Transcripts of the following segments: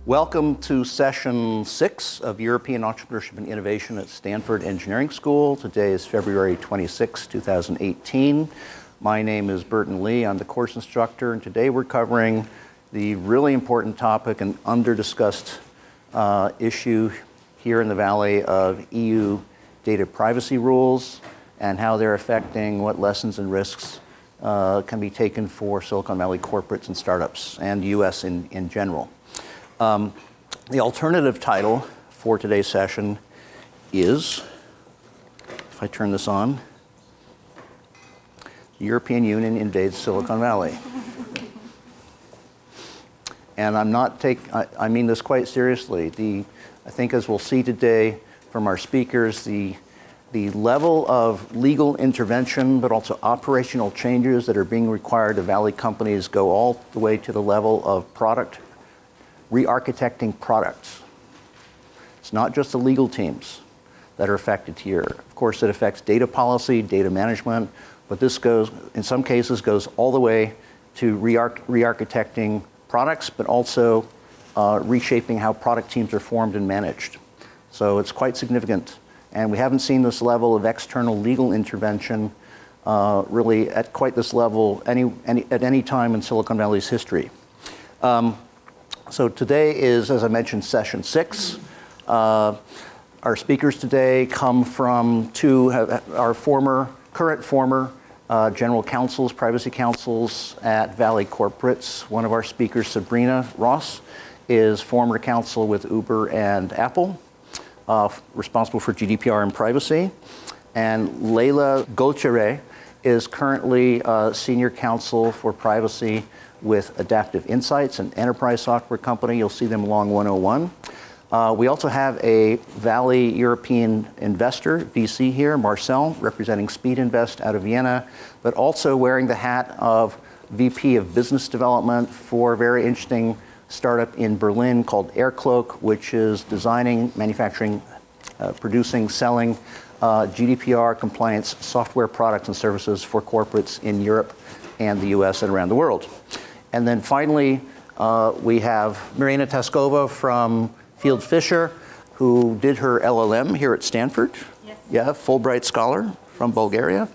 Welcome to session 6 of European Entrepreneurship and Innovation at Stanford Engineering School. Today is February 26, 2018. My name is Burton Lee. I'm the course instructor, and today we're covering the really important topic and under-discussed issue here in the Valley of EU data privacy rules and how they're affecting what lessons and risks can be taken for Silicon Valley corporates and startups and US in general. The alternative title for today's session is, if I turn this on, the European Union invades Silicon Valley. And I mean this quite seriously. I think as we'll see today from our speakers, the level of legal intervention, but also operational changes that are being required of Valley companies go all the way to the level of re-architecting products. It's not just the legal teams that are affected here. Of course, it affects data policy, data management, but this goes, in some cases, goes all the way to re-architecting products, but also reshaping how product teams are formed and managed. So it's quite significant. And we haven't seen this level of external legal intervention really at quite this level at any time in Silicon Valley's history. So today is, as I mentioned, session 6. Our speakers today come from our current former general counsels, privacy counsels at Valley Corporates. One of our speakers, Sabrina Ross, is former counsel with Uber and Apple, responsible for GDPR and privacy. And Leila Golchehreh is currently senior counsel for privacy with Adaptive Insights, an enterprise software company. You'll see them along 101. We also have a Valley European investor, VC here, Marcel, representing SpeedInvest out of Vienna, but also wearing the hat of VP of Business Development for a very interesting startup in Berlin called Aircloak, which is designing, manufacturing, producing, selling GDPR compliance software products and services for corporates in Europe and the US and around the world. And then finally, we have Mirena Taskova from Fieldfisher, who did her LLM here at Stanford. Yes. Yeah, Fulbright scholar from Bulgaria,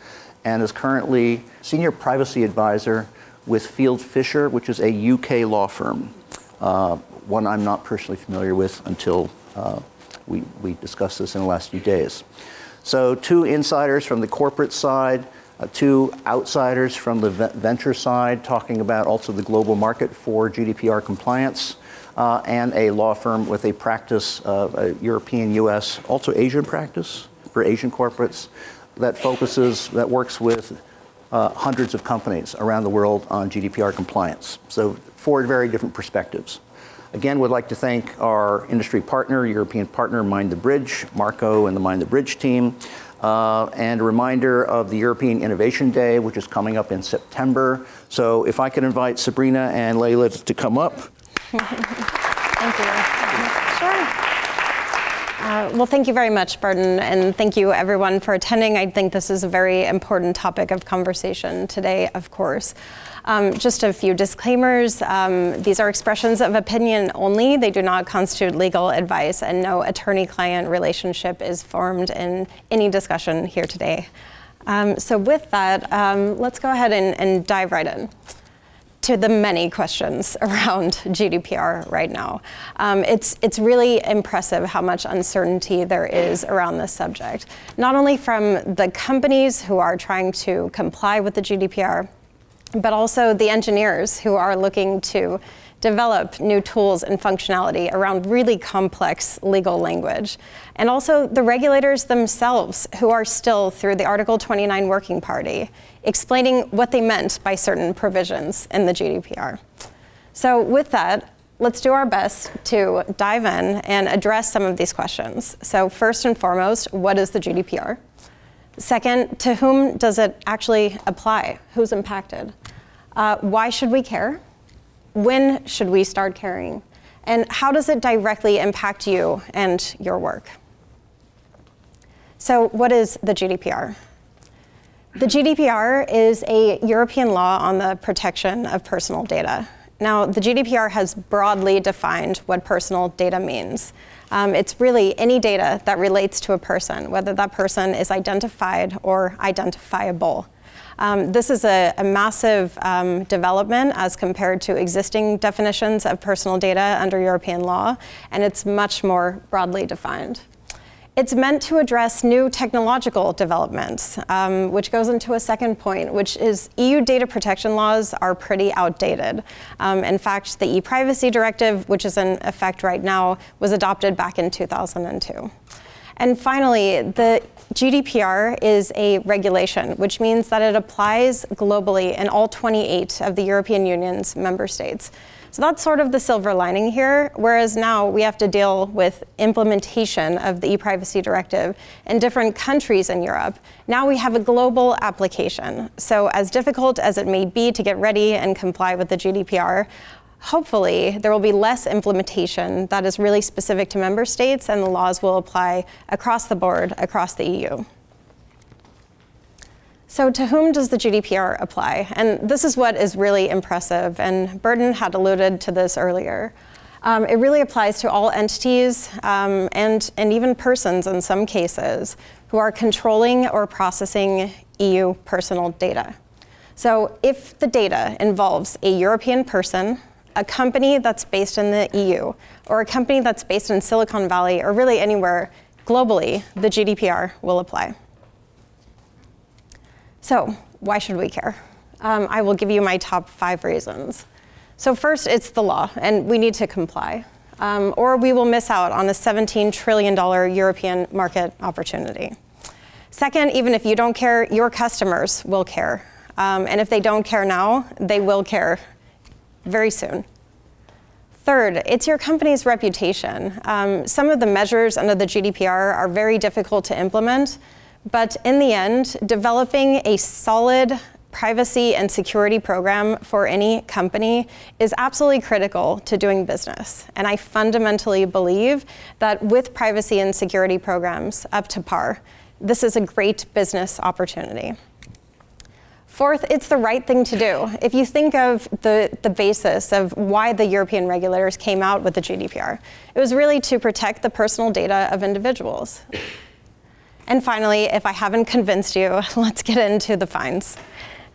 and is currently senior privacy advisor with Fieldfisher, which is a UK law firm. One I'm not personally familiar with until we discussed this in the last few days. So 2 insiders from the corporate side, 2 outsiders from the venture side, talking about also the global market for GDPR compliance, and a law firm with a practice of a European, US, also Asian practice for Asian corporates that works with hundreds of companies around the world on GDPR compliance. So 4 very different perspectives. Again, would like to thank our industry partner, European partner, Mind the Bridge, Marco and the Mind the Bridge team. And a reminder of the European Innovation Day, which is coming up in September. So if I could invite Sabrina and Leila to come up. Thank you. Sure. Well, thank you very much, Burton, and thank you everyone for attending. I think this is a very important topic of conversation today, of course. Just a few disclaimers. These are expressions of opinion only. They do not constitute legal advice, and no attorney-client relationship is formed in any discussion here today. So with that, let's go ahead and dive right in to the many questions around GDPR right now. It's really impressive how much uncertainty there is around this subject, not only from the companies who are trying to comply with the GDPR, but also the engineers who are looking to develop new tools and functionality around really complex legal language. And also the regulators themselves who are still, through the Article 29 Working Party, explaining what they meant by certain provisions in the GDPR. So with that, let's do our best to dive in and address some of these questions. So first and foremost, what is the GDPR? Second, to whom does it actually apply? Who's impacted? Why should we care? When should we start caring? And how does it directly impact you and your work? So what is the GDPR? The GDPR is a European law on the protection of personal data. Now, the GDPR has broadly defined what personal data means. It's really any data that relates to a person, whether that person is identified or identifiable. This is a massive development as compared to existing definitions of personal data under European law, and it's much more broadly defined. It's meant to address new technological developments, which goes into a second point, which is EU data protection laws are pretty outdated. In fact, the e-privacy directive, which is in effect right now, was adopted back in 2002. And finally, the GDPR is a regulation, which means that it applies globally in all 28 of the European Union's member states. So that's sort of the silver lining here, whereas now we have to deal with implementation of the e-privacy directive in different countries in Europe. Now we have a global application. So as difficult as it may be to get ready and comply with the GDPR, hopefully there will be less implementation that is really specific to member states, and the laws will apply across the board, across the EU. So to whom does the GDPR apply? And this is what is really impressive, and Burton had alluded to this earlier. It really applies to all entities and even persons in some cases who are controlling or processing EU personal data. So if the data involves a European person, a company that's based in the EU, or a company that's based in Silicon Valley, or really anywhere globally, the GDPR will apply. So why should we care? I will give you my top 5 reasons. So first, it's the law, and we need to comply, or we will miss out on a $17 trillion European market opportunity. Second, even if you don't care, your customers will care. And if they don't care now, they will care very soon. Third, it's your company's reputation. Some of the measures under the GDPR are very difficult to implement, but in the end, developing a solid privacy and security program for any company is absolutely critical to doing business. And I fundamentally believe that with privacy and security programs up to par, this is a great business opportunity. Fourth, it's the right thing to do. If you think of the basis of why the European regulators came out with the GDPR, it was really to protect the personal data of individuals. And finally, if I haven't convinced you, let's get into the fines.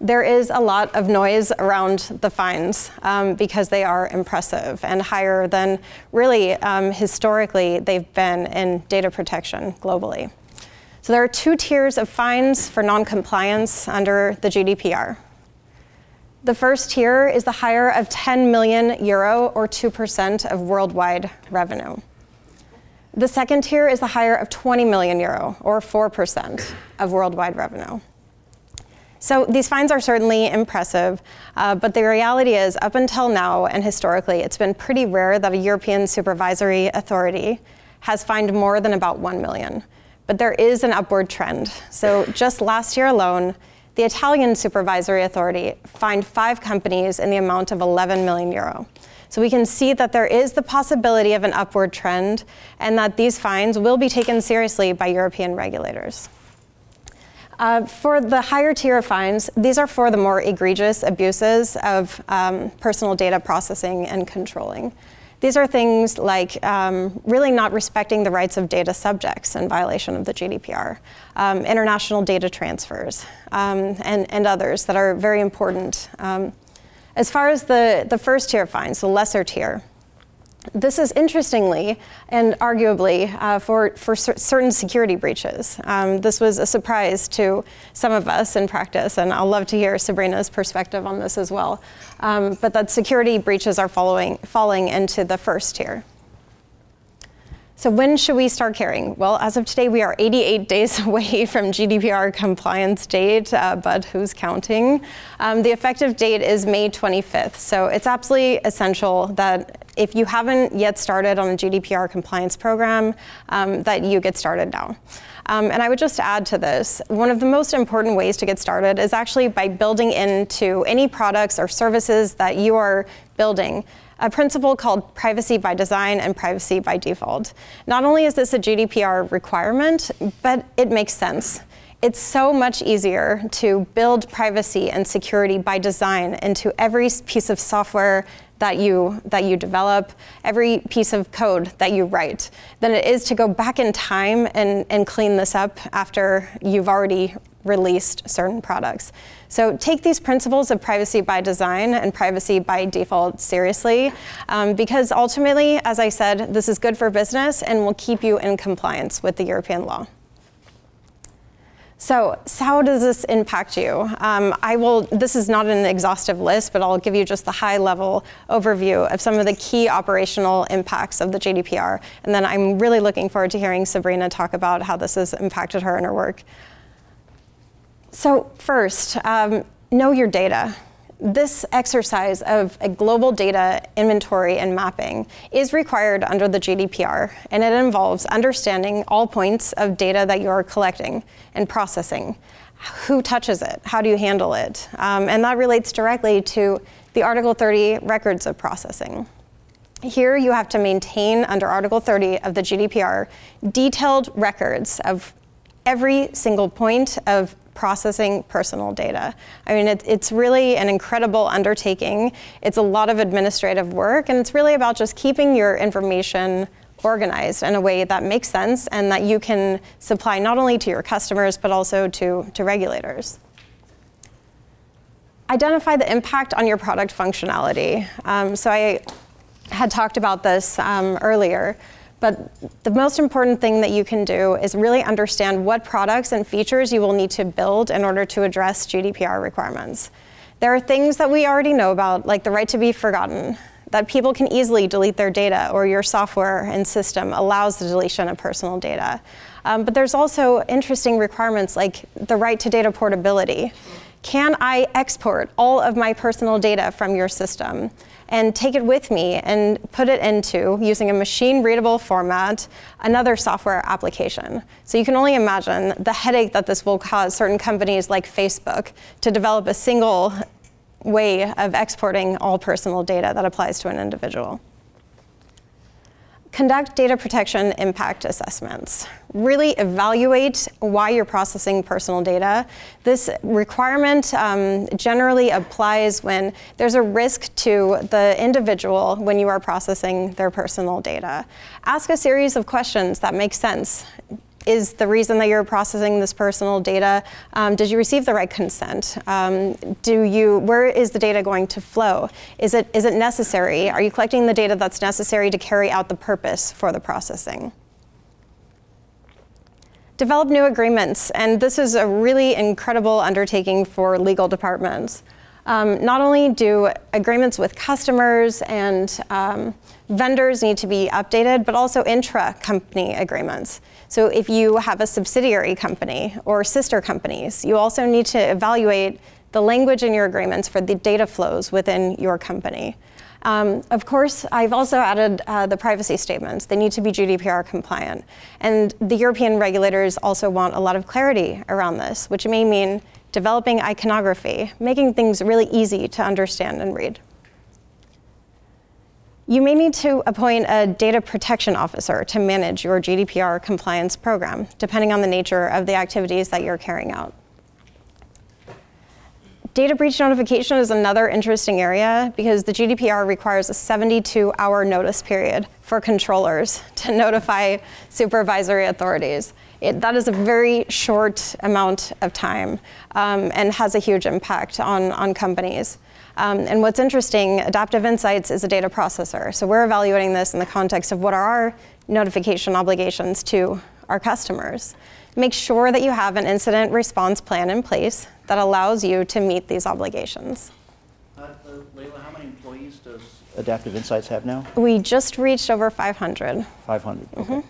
There is a lot of noise around the fines because they are impressive and higher than really historically they've been in data protection globally. So there are 2 tiers of fines for non-compliance under the GDPR. The first tier is the higher of 10 million euro or 2% of worldwide revenue. The second tier is the higher of 20 million euro or 4% of worldwide revenue. So these fines are certainly impressive, but the reality is up until now and historically, it's been pretty rare that a European supervisory authority has fined more than about 1 million. But there is an upward trend. So just last year alone, the Italian supervisory authority fined 5 companies in the amount of 11 million euro. So we can see that there is the possibility of an upward trend and that these fines will be taken seriously by European regulators. For the higher tier of fines, these are for the more egregious abuses of personal data processing and controlling. These are things like really not respecting the rights of data subjects in violation of the GDPR, international data transfers, and others that are very important. As far as the first tier fines, the lesser tier, this is interestingly and arguably for certain security breaches. This was a surprise to some of us in practice, and I'll love to hear Sabrina's perspective on this as well. But that security breaches are falling into the first tier. So when should we start caring? Well, as of today, we are 88 days away from GDPR compliance date, but who's counting? The effective date is May 25th. So it's absolutely essential that if you haven't yet started on a GDPR compliance program, that you get started now. And I would just add to this, one of the most important ways to get started is actually by building into any products or services that you are building a principle called privacy by design and privacy by default. Not only is this a GDPR requirement, but it makes sense. It's so much easier to build privacy and security by design into every piece of software that you develop, every piece of code that you write, than it is to go back in time and clean this up after you've already released certain products. So take these principles of privacy by design and privacy by default seriously, because ultimately, as I said, this is good for business and will keep you in compliance with the European law. So how does this impact you? This is not an exhaustive list, but I'll give you just the high-level overview of some of the key operational impacts of the GDPR. And then I'm really looking forward to hearing Sabrina talk about how this has impacted her in her work. So first, know your data. This exercise of a global data inventory and mapping is required under the GDPR, and it involves understanding all points of data that you're collecting and processing. Who touches it? How do you handle it? And that relates directly to the Article 30 records of processing. Here you have to maintain, under Article 30 of the GDPR, detailed records of every single point of processing personal data. I mean, it's really an incredible undertaking. It's a lot of administrative work, and it's really about just keeping your information organized in a way that makes sense and that you can supply not only to your customers, but also to regulators. Identify the impact on your product functionality. So I had talked about this earlier. But the most important thing that you can do is really understand what products and features you will need to build in order to address GDPR requirements. There are things that we already know about, like the right to be forgotten, that people can easily delete their data, or your software and system allows the deletion of personal data. But there's also interesting requirements like the right to data portability. Can I export all of my personal data from your system and take it with me and put it into, using a machine-readable format, another software application? So you can only imagine the headache that this will cause certain companies like Facebook to develop a single way of exporting all personal data that applies to an individual. Conduct data protection impact assessments. Really evaluate why you're processing personal data. This requirement generally applies when there's a risk to the individual when you are processing their personal data. Ask a series of questions that make sense. Is the reason that you're processing this personal data, did you receive the right consent? Where is the data going to flow? Is it necessary? Are you collecting the data that's necessary to carry out the purpose for the processing? Develop new agreements, and this is a really incredible undertaking for legal departments. Not only do agreements with customers and vendors need to be updated, but also intra-company agreements. So if you have a subsidiary company or sister companies, you also need to evaluate the language in your agreements for the data flows within your company. Of course, I've also added the privacy statements. They need to be GDPR compliant. And the European regulators also want a lot of clarity around this, which may mean developing iconography, making things really easy to understand and read. You may need to appoint a data protection officer to manage your GDPR compliance program, depending on the nature of the activities that you're carrying out. Data breach notification is another interesting area because the GDPR requires a 72-hour notice period for controllers to notify supervisory authorities. That is a very short amount of time and has a huge impact on companies. And what's interesting, Adaptive Insights is a data processor. So we're evaluating this in the context of what are our notification obligations to our customers. Make sure that you have an incident response plan in place that allows you to meet these obligations. Leila, how many employees does Adaptive Insights have now? We just reached over 500. 500, okay.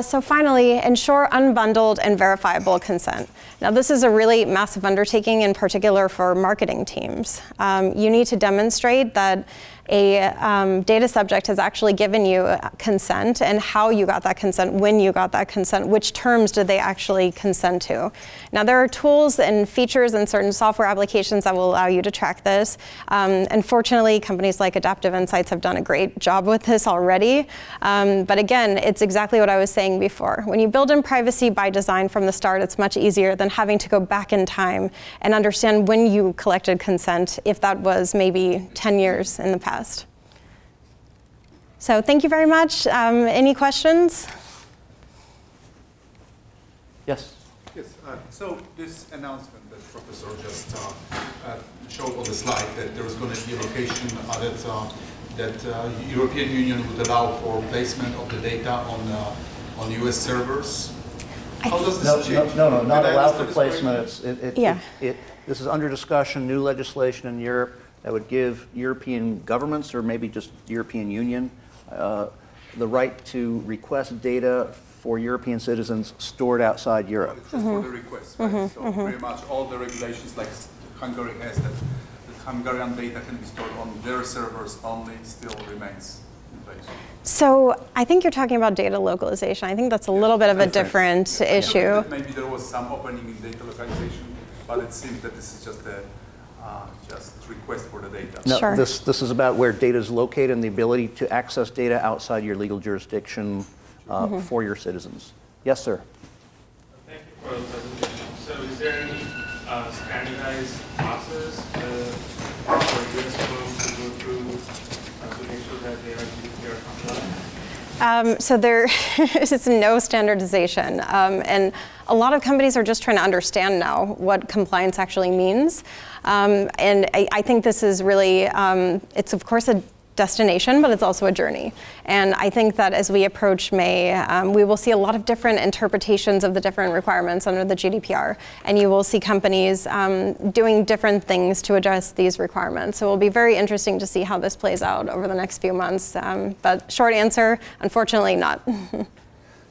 So finally, ensure unbundled and verifiable consent. Now this is a really massive undertaking, in particular for marketing teams. You need to demonstrate that a data subject has actually given you consent, and how you got that consent, when you got that consent, which terms did they actually consent to. Now, there are tools and features in certain software applications that will allow you to track this. Unfortunately, companies like Adaptive Insights have done a great job with this already. But again, it's exactly what I was saying before. When you build in privacy by design from the start, it's much easier than having to go back in time and understand when you collected consent, if that was maybe 10 years in the past. So thank you very much. Any questions? Yes. Yes. So this announcement that Professor just showed on the slide, that there is going to be a location that European Union would allow for placement of the data on US servers. How does this change? No, not allow for placement. This is under discussion, new legislation in Europe that would give European governments, or maybe just the European Union, the right to request data for European citizens stored outside Europe. It's just for the request, right? So pretty much all the regulations like Hungary has, that Hungarian data can be stored on their servers only, still remains in place. So I think you're talking about data localization. I think that's a little bit of a different issue. Maybe there was some opening in data localization, but it seems that this is just a request for the data. No, sure. This is about where data is located and the ability to access data outside your legal jurisdiction for your citizens. Yes, sir. Thank you for the presentation. So is there any standardized process for US firms to go through to make sure that they are GDPR compliant? So there is no standardization. And a lot of companies are just trying to understand now what compliance actually means. And I think this is really, it's of course a destination, but it's also a journey. And I think that as we approach May, we will see a lot of different interpretations of the different requirements under the GDPR. And you will see companies doing different things to address these requirements. So it will be very interesting to see how this plays out over the next few months. But short answer, unfortunately not.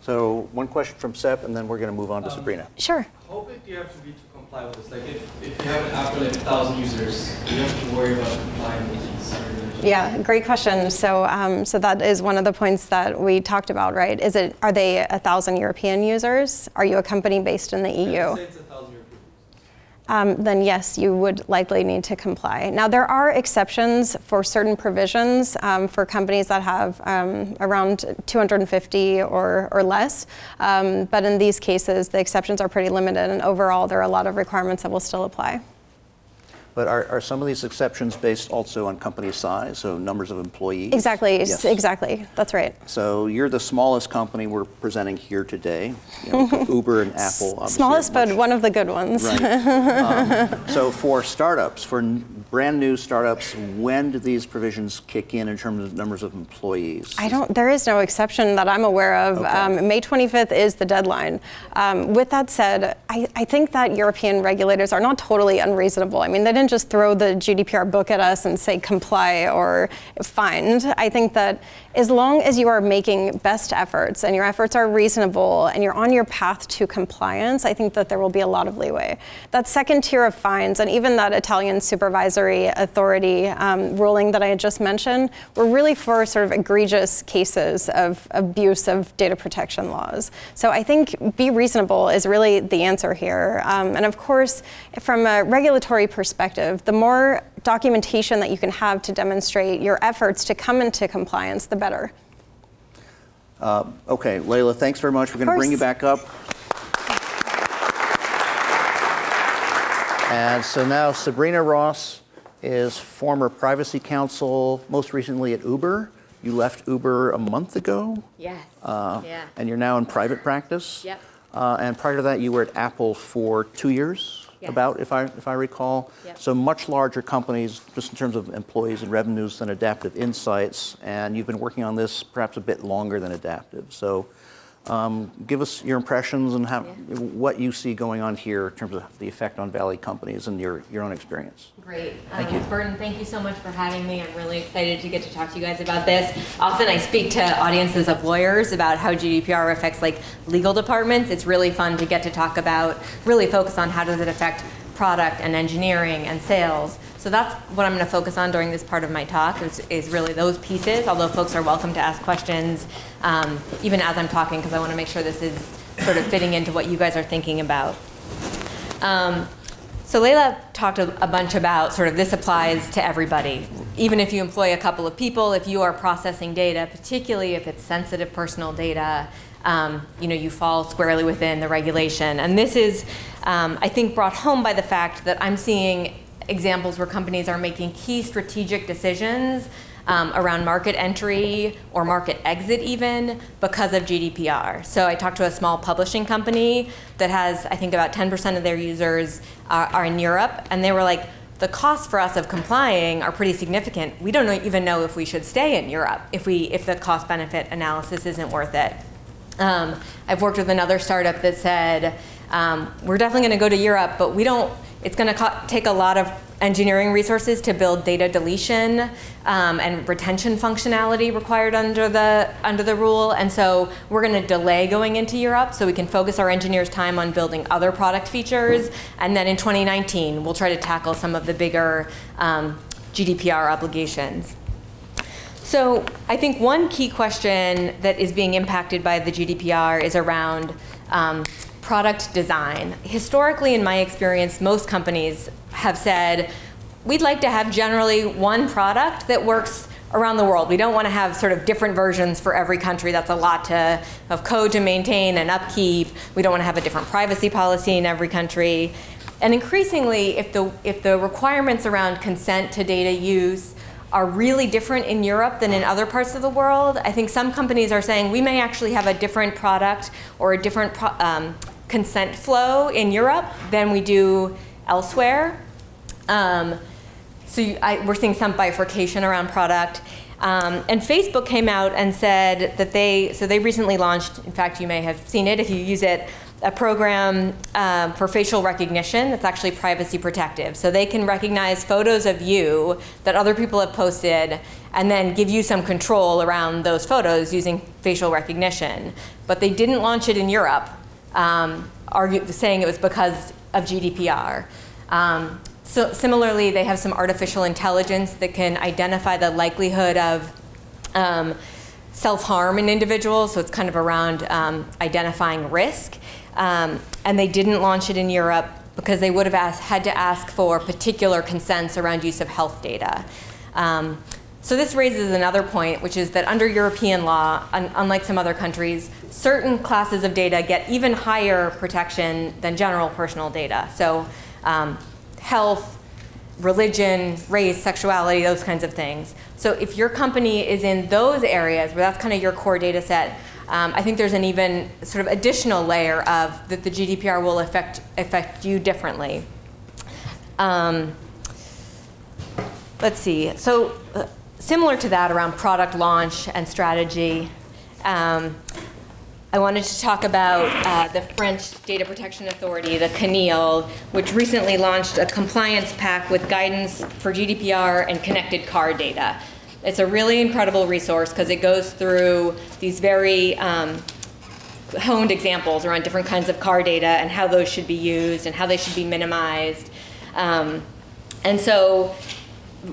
So one question from Sep, and then we're going to move on to Sabrina. Sure. How big do you have to be to comply with this? Like if you have an app with like 1,000 users, do you have to worry about complying with these regulations? Yeah, great question. So, so that is one of the points that we talked about, right? Are they 1,000 European users? Are you a company based in the EU? Say it's 1,000 European users. Then yes, you would likely need to comply. Now, there are exceptions for certain provisions for companies that have around 250 or less. But in these cases, the exceptions are pretty limited, and overall, there are a lot of requirements that will still apply. But are some of these exceptions based also on company size, so numbers of employees? Exactly, Yes. Exactly, that's right. So you're the smallest company we're presenting here today. You know, Uber and Apple, obviously. Smallest, but one of the good ones. Right. So for startups, for brand new startups, when do these provisions kick in terms of numbers of employees? There is no exception that I'm aware of. Okay. May 25th is the deadline. With that said, I think that European regulators are not totally unreasonable. I mean, they didn't just throw the GDPR book at us and say comply or find. I think that as long as you are making best efforts and your efforts are reasonable and you're on your path to compliance, I think that there will be a lot of leeway. That second tier of fines and even that Italian supervisory authority ruling that I had just mentioned were really for sort of egregious cases of abuse of data protection laws. So I think be reasonable is really the answer here. And of course, from a regulatory perspective, the more documentation that you can have to demonstrate your efforts to come into compliance, the better. Okay, Leila, thanks very much. We're going to bring you back up. And so now Sabrina Ross is former privacy counsel, most recently at Uber. You left Uber a month ago? Yes. Yeah. And you're now in private practice? Yep. And prior to that, you were at Apple for 2 years? Yes. About, if I recall. Yep. So much larger companies, just in terms of employees and revenues, than Adaptive Insights, and you've been working on this perhaps a bit longer than Adaptive. So give us your impressions and what you see going on here in terms of the effect on Valley companies and your own experience. Great. Thank you. Burton, thank you so much for having me. I'm really excited to get to talk to you guys about this. Often I speak to audiences of lawyers about how GDPR affects like legal departments. It's really fun to get to talk about, really focus on how does it affect product and engineering and sales. So that's what I'm going to focus on during this part of my talk is really those pieces, although folks are welcome to ask questions even as I'm talking, because I want to make sure this is sort of fitting into what you guys are thinking about. So Leila talked a bunch about sort of this applies to everybody. Even if you employ a couple of people, if you are processing data, particularly if it's sensitive personal data, you fall squarely within the regulation. And this is, I think, brought home by the fact that I'm seeing examples where companies are making key strategic decisions around market entry or market exit even because of GDPR. So I talked to a small publishing company that has, I think, about 10% of their users are in Europe, and they were like, the costs for us of complying are pretty significant. We don't even know if we should stay in Europe if the cost-benefit analysis isn't worth it. I've worked with another startup that said, we're definitely going to go to Europe, but it's going to take a lot of engineering resources to build data deletion and retention functionality required under the rule. And so we're going to delay going into Europe so we can focus our engineers' time on building other product features. And then in 2019, we'll try to tackle some of the bigger GDPR obligations. So I think one key question that is being impacted by the GDPR is around product design. Historically, in my experience, most companies have said, we'd like to have generally one product that works around the world. We don't want to have sort of different versions for every country. That's a lot of code to maintain and upkeep. We don't want to have a different privacy policy in every country. And increasingly, if the requirements around consent to data use are really different in Europe than in other parts of the world, I think some companies are saying we may actually have a different product or a different consent flow in Europe than we do elsewhere. We're seeing some bifurcation around product. And Facebook came out and said that they recently launched, in fact, you may have seen it if you use it, a program for facial recognition that's actually privacy protective. So they can recognize photos of you that other people have posted and then give you some control around those photos using facial recognition. But they didn't launch it in Europe, saying it was because of GDPR. So similarly, they have some artificial intelligence that can identify the likelihood of self-harm in individuals. So it's kind of around identifying risk. And they didn't launch it in Europe because they would have had to ask for particular consents around use of health data. So this raises another point, which is that under European law, unlike some other countries, certain classes of data get even higher protection than general personal data. So health, religion, race, sexuality, those kinds of things. So if your company is in those areas where that's kind of your core data set, I think there's an even sort of additional layer of that the GDPR will affect you differently. Let's see. So similar to that around product launch and strategy, I wanted to talk about the French Data Protection Authority, the CNIL, which recently launched a compliance pack with guidance for GDPR and connected car data. It's a really incredible resource because it goes through these very honed examples around different kinds of car data and how those should be used and how they should be minimized. And so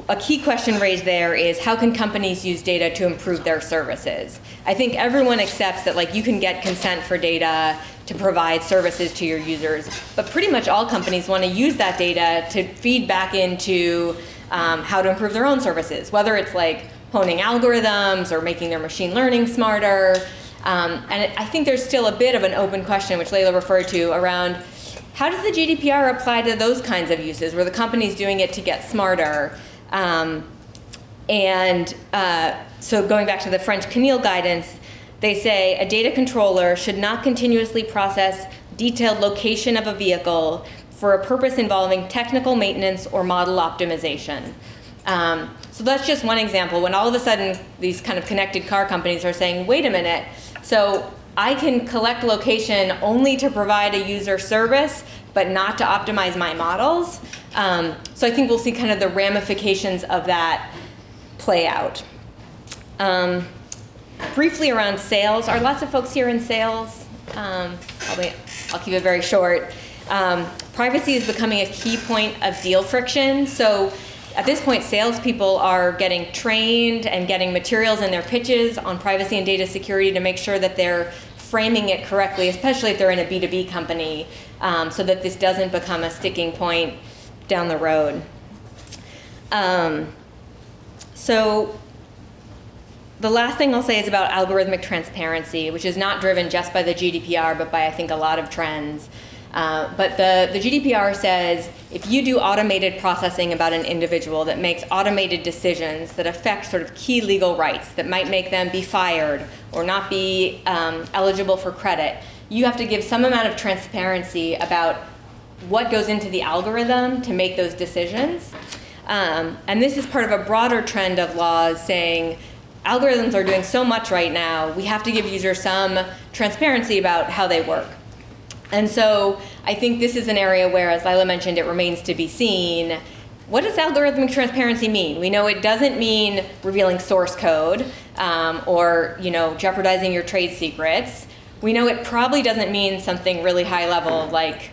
a key question raised there is how can companies use data to improve their services? I think everyone accepts that you can get consent for data to provide services to your users, but pretty much all companies want to use that data to feed back into how to improve their own services, whether it's honing algorithms or making their machine learning smarter. And I think there's still a bit of an open question, which Leila referred to, around how does the GDPR apply to those kinds of uses where the company's doing it to get smarter? So going back to the French CNIL guidance, they say a data controller should not continuously process detailed location of a vehicle for a purpose involving technical maintenance or model optimization. So that's just one example when all of a sudden these kind of connected car companies are saying, wait a minute, so I can collect location only to provide a user service, but not to optimize my models. So I think we'll see kind of the ramifications of that play out. Briefly around sales, are lots of folks here in sales? I'll keep it very short. privacy is becoming a key point of deal friction. So at this point, salespeople are getting trained and getting materials in their pitches on privacy and data security to make sure that they're framing it correctly, especially if they're in a B2B company, so that this doesn't become a sticking point down the road. So the last thing I'll say is about algorithmic transparency, which is not driven just by the GDPR, but by, I think, a lot of trends. But the GDPR says if you do automated processing about an individual that makes automated decisions that affect sort of key legal rights that might make them be fired or not be eligible for credit, you have to give some amount of transparency about what goes into the algorithm to make those decisions. And this is part of a broader trend of laws saying algorithms are doing so much right now, we have to give users some transparency about how they work. And so I think this is an area where, as Leila mentioned, it remains to be seen. What does algorithmic transparency mean? We know it doesn't mean revealing source code or jeopardizing your trade secrets. We know it probably doesn't mean something really high level like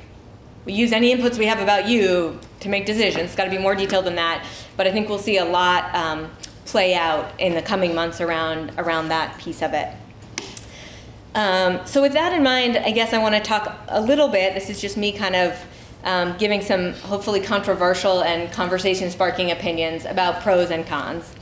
we use any inputs we have about you to make decisions. It's got to be more detailed than that. But I think we'll see a lot play out in the coming months around that piece of it. So with that in mind, I guess I want to talk a little bit, this is just me kind of giving some hopefully controversial and conversation-sparking opinions about pros and cons.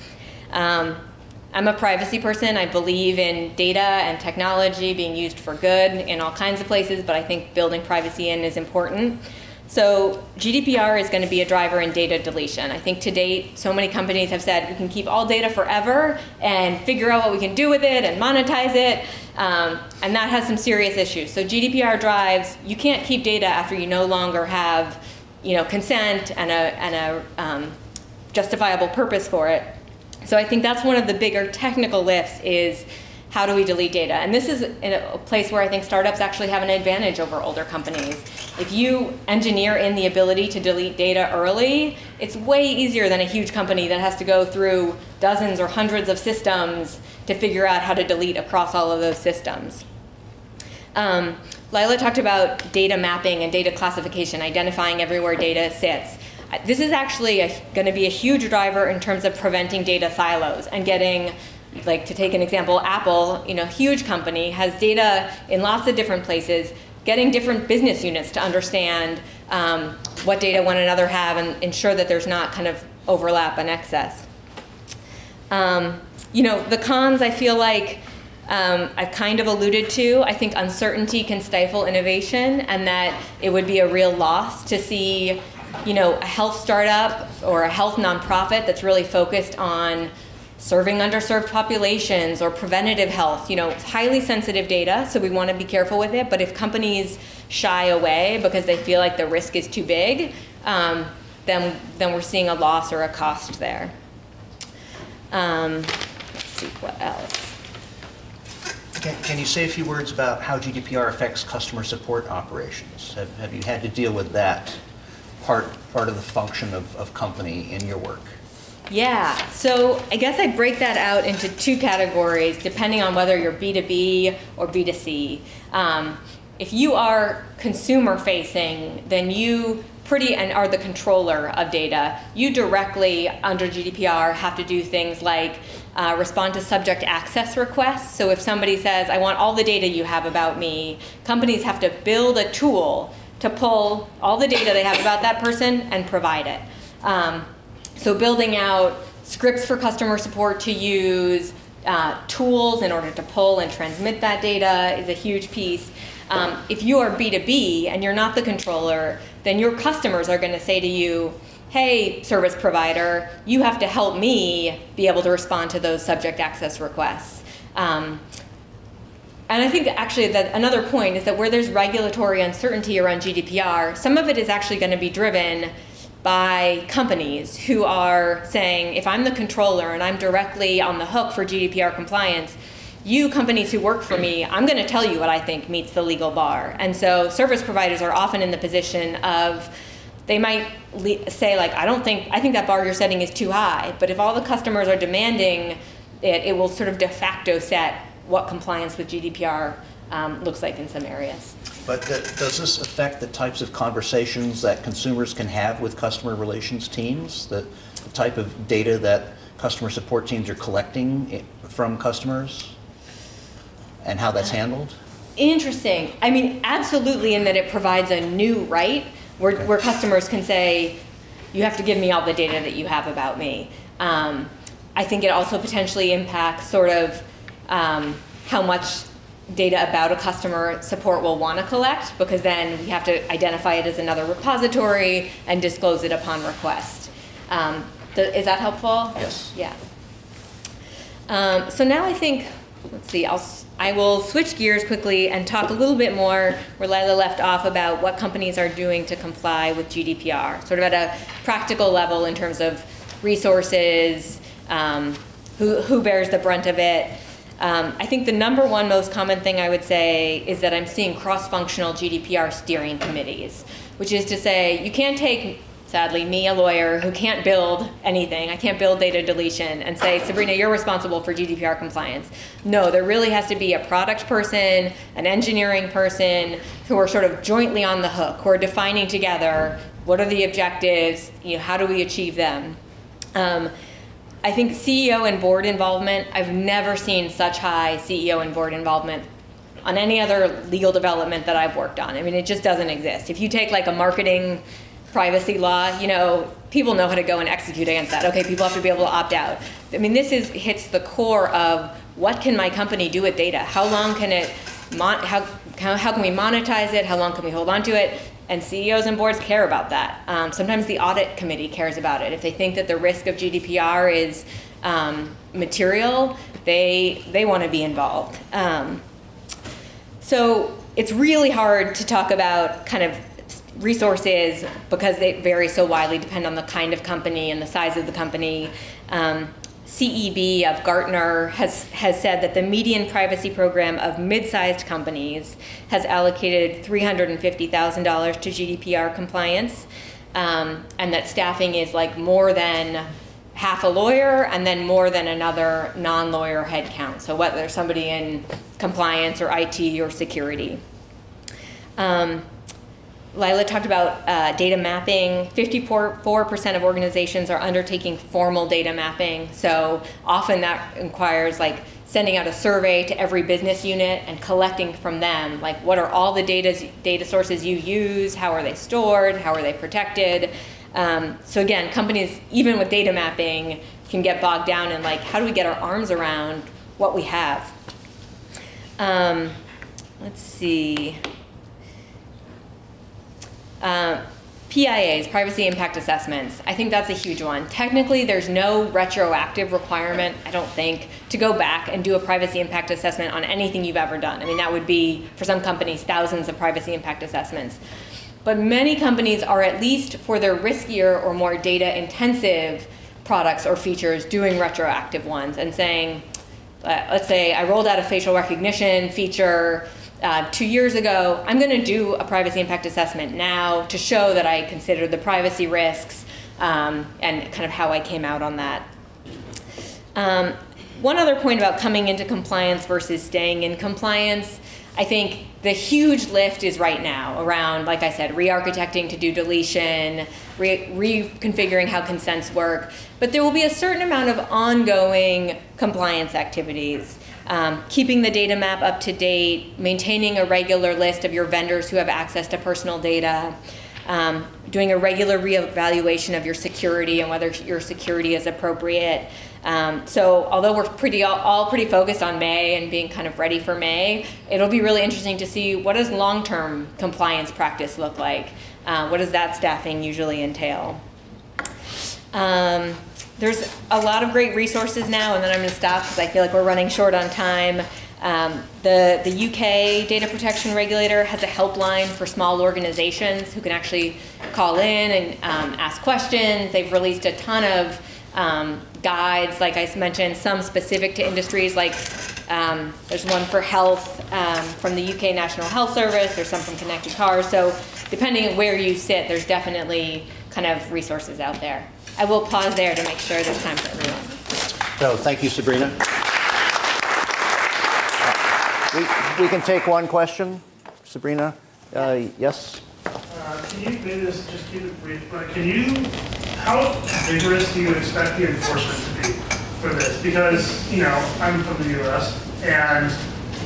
I'm a privacy person. I believe in data and technology being used for good in all kinds of places, but I think building privacy in is important. So GDPR is going to be a driver in data deletion. I think to date, so many companies have said we can keep all data forever and figure out what we can do with it and monetize it, and that has some serious issues. So GDPR drives, you can't keep data after you no longer have consent and a justifiable purpose for it. So I think that's one of the bigger technical lifts is how do we delete data? And this is in a place where I think startups actually have an advantage over older companies. If you engineer in the ability to delete data early, it's way easier than a huge company that has to go through dozens or hundreds of systems to figure out how to delete across all of those systems. Leila talked about data mapping and data classification, identifying everywhere data sits. This is actually going to be a huge driver in terms of preventing data silos and getting, like to take an example, Apple, huge company, has data in lots of different places, getting different business units to understand what data one another have and ensure that there's not kind of overlap and excess. The cons I feel like I've kind of alluded to. I think uncertainty can stifle innovation and that it would be a real loss to see a health startup or a health nonprofit that's really focused on serving underserved populations or preventative health, highly sensitive data, so we want to be careful with it. But if companies shy away because they feel like the risk is too big, then we're seeing a loss or a cost there. Let's see, what else? Can you say a few words about how GDPR affects customer support operations? Have you had to deal with that part of the function of company in your work? Yeah, so I guess I break that out into two categories depending on whether you're B2B or B2C. If you are consumer facing, then you are the controller of data. You directly, under GDPR, have to do things like respond to subject access requests. So if somebody says, I want all the data you have about me, companies have to build a tool to pull all the data they have about that person and provide it. So building out scripts for customer support to use, tools in order to pull and transmit that data is a huge piece. If you are B2B and you're not the controller, then your customers are going to say to you, hey, service provider, you have to help me be able to respond to those subject access requests. And I think actually that another point is that where there's regulatory uncertainty around GDPR, some of it is actually going to be driven by companies who are saying, if I'm the controller and I'm directly on the hook for GDPR compliance, you companies who work for me, I'm going to tell you what I think meets the legal bar. And so service providers are often in the position of, they might say like, I think that bar you're setting is too high. But if all the customers are demanding it, it will sort of de facto set what compliance with GDPR looks like in some areas. But does this affect the types of conversations that consumers can have with customer relations teams? The type of data that customer support teams are collecting from customers and how that's handled? Interesting. I mean, absolutely, in that it provides a new right where customers can say, you have to give me all the data that you have about me. I think it also potentially impacts sort of how much data about a customer support will want to collect, because then we have to identify it as another repository and disclose it upon request. Is that helpful? Yes. Yeah. So now I think, let's see, I will switch gears quickly and talk a little bit more where Leila left off about what companies are doing to comply with GDPR, sort of at a practical level in terms of resources, who bears the brunt of it. I think the number one most common thing I would say is that I'm seeing cross-functional GDPR steering committees, which is to say you can't take, sadly, me, a lawyer who can't build anything, I can't build data deletion, and say, Sabrina, you're responsible for GDPR compliance. No, there really has to be a product person, an engineering person, who are sort of jointly on the hook, who are defining together what are the objectives, how do we achieve them. I think CEO and board involvement, I've never seen such high CEO and board involvement on any other legal development that I've worked on. I mean, it just doesn't exist. If you take like a marketing privacy law, people know how to go and execute against that. Okay, people have to be able to opt out. I mean, this hits the core of what can my company do with data? How long can it, how can we monetize it? How long can we hold on to it? And CEOs and boards care about that. Sometimes the audit committee cares about it. If they think that the risk of GDPR is material, they want to be involved. So it's really hard to talk about kind of resources because they vary so widely, depend on the kind of company and the size of the company. CEB of Gartner has said that the median privacy program of mid-sized companies has allocated $350,000 to GDPR compliance, and that staffing is like more than half a lawyer and then more than another non-lawyer headcount. So whether somebody in compliance or IT or security. Leila talked about data mapping. 54% of organizations are undertaking formal data mapping. So often that requires like sending out a survey to every business unit and collecting from them, like what are all the data sources you use, how are they stored, how are they protected. So again, companies, even with data mapping, can get bogged down in like, how do we get our arms around what we have? Let's see. PIAs, privacy impact assessments. I think that's a huge one. Technically, there's no retroactive requirement, I don't think, to go back and do a privacy impact assessment on anything you've ever done. I mean, that would be, for some companies, thousands of privacy impact assessments. But many companies are, at least for their riskier or more data-intensive products or features, doing retroactive ones and saying, let's say I rolled out a facial recognition feature 2 years ago, I'm going to do a privacy impact assessment now to show that I considered the privacy risks and kind of how I came out on that. One other point about coming into compliance versus staying in compliance, I think the huge lift is right now around, like I said, re-architecting to do deletion, reconfiguring how consents work, but there will be a certain amount of ongoing compliance activities. Keeping the data map up to date, maintaining a regular list of your vendors who have access to personal data, doing a regular reevaluation of your security and whether your security is appropriate. So although we're all pretty focused on May and being kind of ready for May, it'll be really interesting to see what does long-term compliance practice look like? What does that staffing usually entail? There's a lot of great resources now, and then I'm going to stop because I feel like we're running short on time. The UK data protection regulator has a helpline for small organizations who can actually call in and ask questions. They've released a ton of guides, like I mentioned, some specific to industries, like there's one for health from the UK National Health Service, there's some from Connected Cars, so depending on where you sit, there's definitely kind of resources out there. I will pause there to make sure there's time for everyone. So thank you, Sabrina. We can take one question, Sabrina. Yes? Can you, maybe this, just keep it brief, but how vigorous do you expect the enforcement to be for this? Because, I'm from the US, and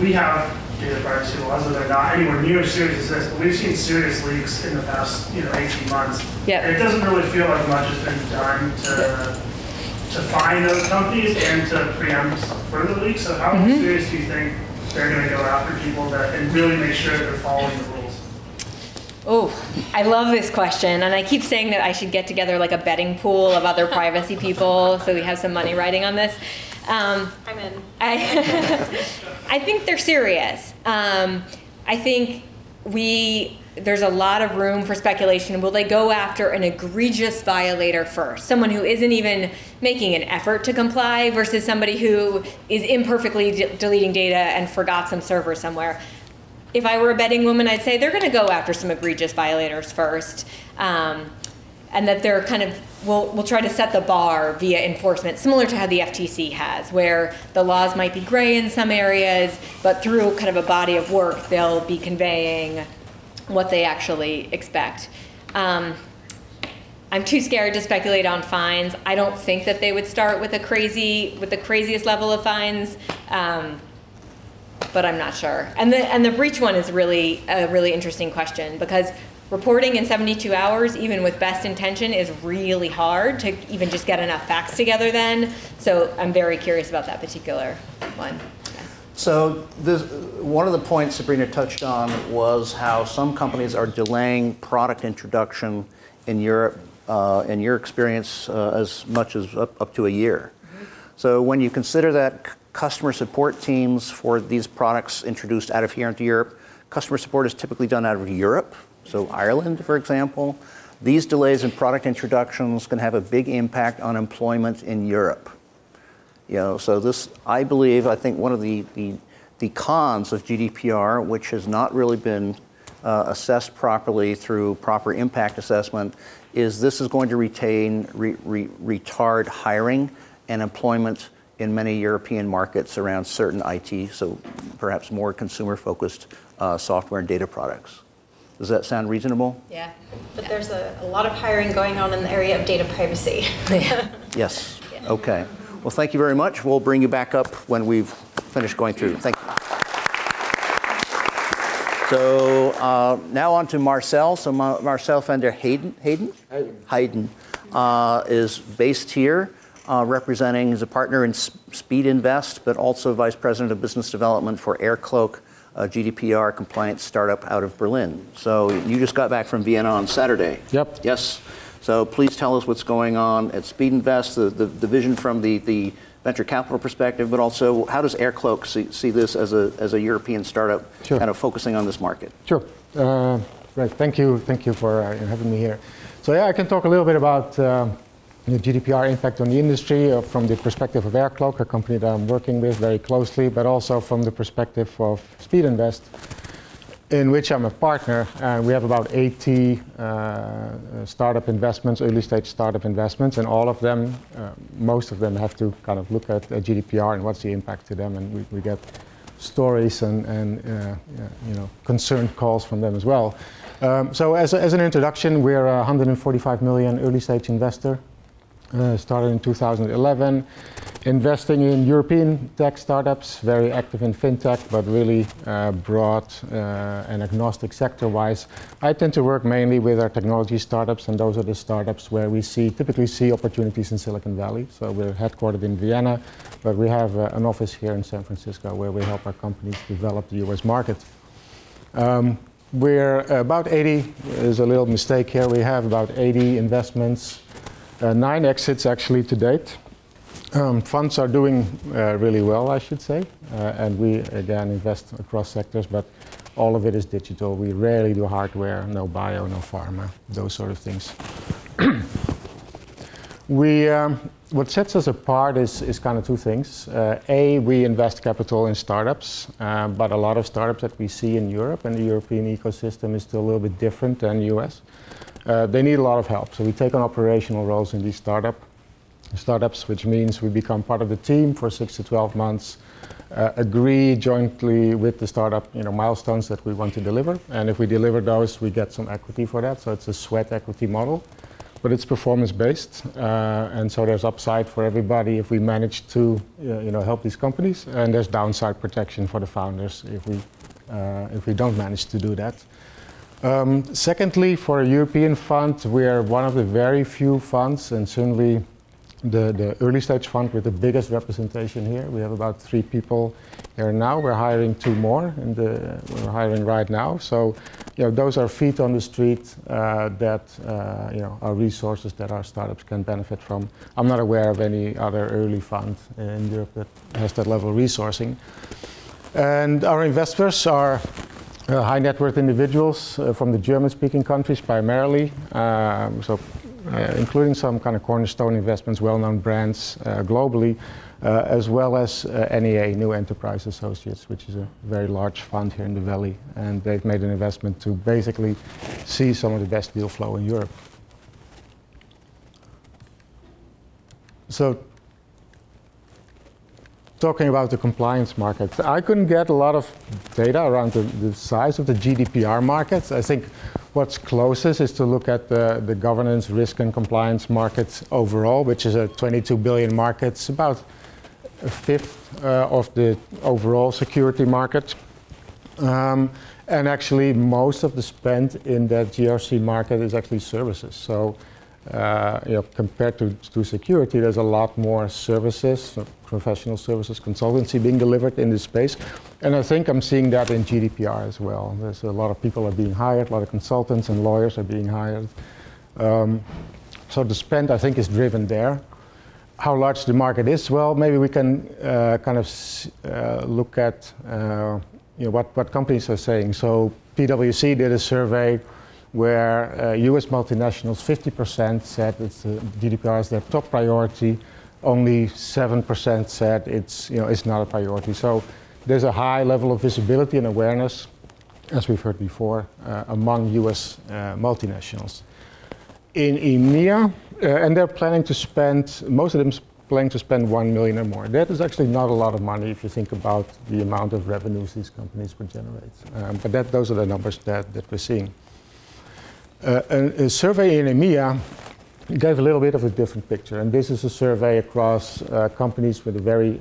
we have data privacy laws that are not anywhere near as serious as this, but we've seen serious leaks in the past, 18 months. Yep. And it doesn't really feel like much has been done to find those companies and to preempt further leaks. So how serious do you think they're going to go after people and really make sure that they're following the rules? Oh, I love this question, and I keep saying that I should get together like a betting pool of other privacy people so we have some money riding on this. I'm in. I think they're serious. I think there's a lot of room for speculation. Will they go after an egregious violator first? Someone who isn't even making an effort to comply versus somebody who is imperfectly deleting data and forgot some server somewhere. If I were a betting woman, I'd say they're going to go after some egregious violators first, and that they're kind of will try to set the bar via enforcement, similar to how the FTC has, where the laws might be gray in some areas, but through kind of a body of work, they'll be conveying what they actually expect. I'm too scared to speculate on fines. I don't think that they would start with the craziest level of fines. But I'm not sure. And the breach one is really a really interesting question, because reporting in 72 hours, even with best intention, is really hard to even just get enough facts together then. So I'm very curious about that particular one. Yeah. So one of the points Sabrina touched on was how some companies are delaying product introduction in Europe, in your experience, as much as up to a year. So when you consider that customer support teams for these products introduced out of here into Europe, customer support is typically done out of Europe, so Ireland, for example. These delays in product introductions can have a big impact on employment in Europe. So this, I think one of the cons of GDPR, which has not really been assessed properly through proper impact assessment, is this is going to retard hiring and employment in many European markets around certain IT, so perhaps more consumer-focused software and data products. Does that sound reasonable? Yeah, but there's a lot of hiring going on in the area of data privacy. Yes, okay. Well, thank you very much. We'll bring you back up when we've finished going through. Thank you. So now on to Marcel. So Marcel van der Heijden is based here. Representing as a partner in SpeedInvest, but also Vice President of Business Development for Aircloak, a GDPR compliant startup out of Berlin. So you just got back from Vienna on Saturday. Yep. Yes. So please tell us what's going on at SpeedInvest, the vision from the venture capital perspective, but also how does Aircloak see this as a European startup, sure, kind of focusing on this market? Sure. Great. Thank you for having me here. So yeah, I can talk a little bit about the GDPR impact on the industry from the perspective of Aircloak, a company that I'm working with very closely, but also from the perspective of SpeedInvest, in which I'm a partner. We have about 80 startup investments, early stage startup investments, and all of them, most of them have to kind of look at GDPR and what's the impact to them, and we get stories and concerned calls from them as well. So as an introduction, we're a 145 million early stage investor. Started in 2011, investing in European tech startups, very active in fintech, but really broad and agnostic sector-wise. I tend to work mainly with our technology startups, and those are the startups where we typically see opportunities in Silicon Valley. So we're headquartered in Vienna, but we have an office here in San Francisco where we help our companies develop the US market. We're about 80, there's a little mistake here, we have about 80 investments. 9 exits actually to date. Funds are doing really well, I should say, and we again invest across sectors, but all of it is digital. We rarely do hardware, no bio, no pharma, those sort of things. What sets us apart is kind of two things. We invest capital in startups, but a lot of startups that we see in Europe and the European ecosystem is still a little bit different than the US. They need a lot of help, so we take on operational roles in these startups, which means we become part of the team for 6 to 12 months, agree jointly with the startup, milestones that we want to deliver. And if we deliver those, we get some equity for that. So it's a sweat equity model, but it's performance-based. And so there's upside for everybody if we manage to, help these companies. And there's downside protection for the founders if we don't manage to do that. Secondly, for a European fund, we are one of the very few funds, and certainly the early stage fund with the biggest representation here. We have about 3 people here now. We're hiring 2 more, and we're hiring right now. So, those are feet on the street that are resources that our startups can benefit from. I'm not aware of any other early fund in Europe that has that level of resourcing. And our investors are high net worth individuals from the German-speaking countries primarily, including some kind of cornerstone investments, well-known brands globally, as well as NEA, New Enterprise Associates, which is a very large fund here in the Valley. And they've made an investment to basically see some of the best deal flow in Europe. So, talking about the compliance market, I couldn't get a lot of data around the size of the GDPR markets. I think what's closest is to look at the governance, risk, and compliance markets overall, which is a 22 billion market. It's about a fifth of the overall security market. And actually, most of the spend in that GRC market is actually services. So, compared to security, there's a lot more services, professional services, consultancy being delivered in this space. And I think I'm seeing that in GDPR as well. There's a lot of people are being hired, a lot of consultants and lawyers are being hired. So the spend, I think, is driven there. How large the market is, well, maybe we can look at what companies are saying. So PwC did a survey where US multinationals, 50% said that GDPR is their top priority. Only 7% said it's not a priority. So there's a high level of visibility and awareness, as we've heard before, among US multinationals. In EMEA, and they're planning to spend, most of them planning to spend 1 million or more. That is actually not a lot of money if you think about the amount of revenues these companies would generate. But those are the numbers that we're seeing. A survey in EMEA gave a little bit of a different picture, and this is a survey across companies with a very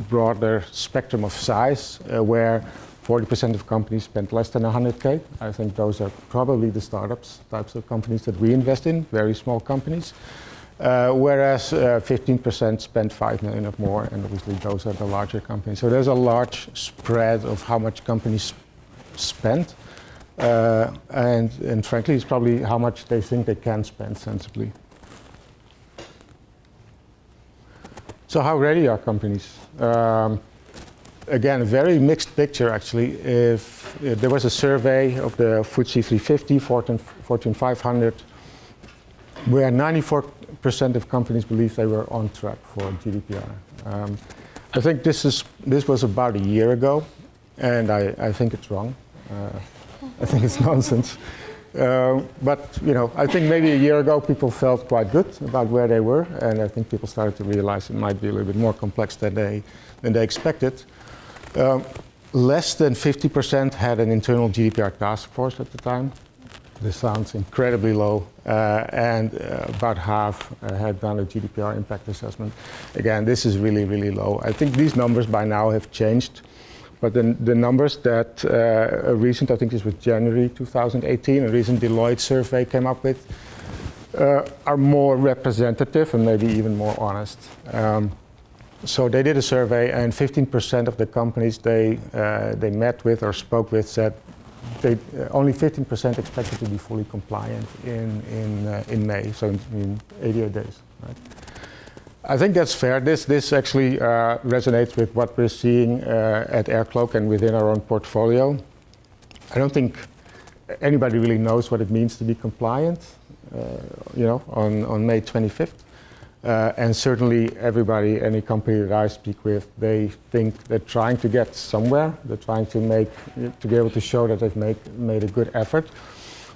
broader spectrum of size, where 40% of companies spend less than 100K. I think those are probably the startups, types of companies that we invest in, very small companies, whereas 15% spend 5 million or more, and obviously those are the larger companies. So there's a large spread of how much companies spend. And frankly, it's probably how much they think they can spend sensibly. So how ready are companies? Again, a very mixed picture, actually. If there was a survey of the FTSE 350, Fortune 500, where 94% of companies believe they were on track for GDPR. I think this was about a year ago, and I think it's wrong. I think it's nonsense. But I think maybe a year ago people felt quite good about where they were, and I think people started to realize it might be a little bit more complex than they expected. Less than 50% had an internal GDPR task force at the time. This sounds incredibly low, and about half had done a GDPR impact assessment. Again, this is really, really low. I think these numbers by now have changed. But the numbers that a recent, I think this was January 2018, a recent Deloitte survey came up with, are more representative and maybe even more honest. So they did a survey, and 15% of the companies they met with or spoke with said only 15% expected to be fully compliant in May, so in 88 days. Right? I think that's fair. This actually resonates with what we're seeing at Aircloak and within our own portfolio. I don't think anybody really knows what it means to be compliant, on May 25th. And certainly everybody, any company that I speak with, they think they're trying to get somewhere. They're trying to be able to show that they've made a good effort.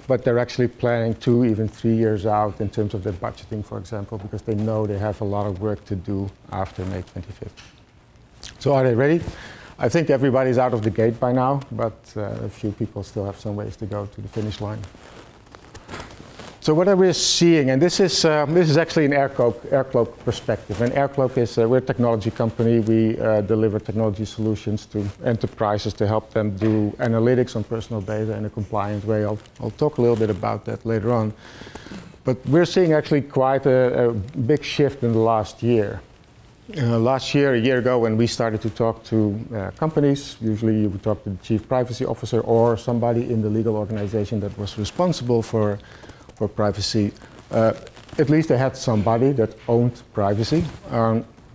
But they're actually planning 2, even 3 years out in terms of their budgeting, for example, because they know they have a lot of work to do after May 25th. So are they ready? I think everybody's out of the gate by now, but a few people still have some ways to go to the finish line. So what are we seeing? And this is actually an Aircloak perspective. And Aircloak is, we're a technology company. We deliver technology solutions to enterprises to help them do analytics on personal data in a compliant way. I'll talk a little bit about that later on. But we're seeing actually quite a big shift in the last year. Last year, a year ago, when we started to talk to companies, usually you would talk to the chief privacy officer or somebody in the legal organization that was responsible for privacy. At least they had somebody that owned privacy,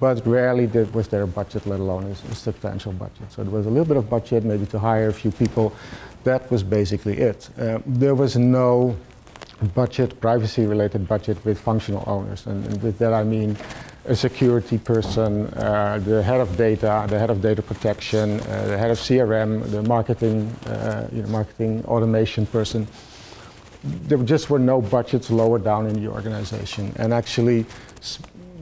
but rarely was there a budget, let alone a substantial budget. So there was a little bit of budget, maybe to hire a few people. That was basically it. There was no budget, privacy-related budget with functional owners. And with that I mean a security person, the head of data, the head of data protection, the head of CRM, the marketing, marketing automation person. There just were no budgets lower down in the organization, and actually,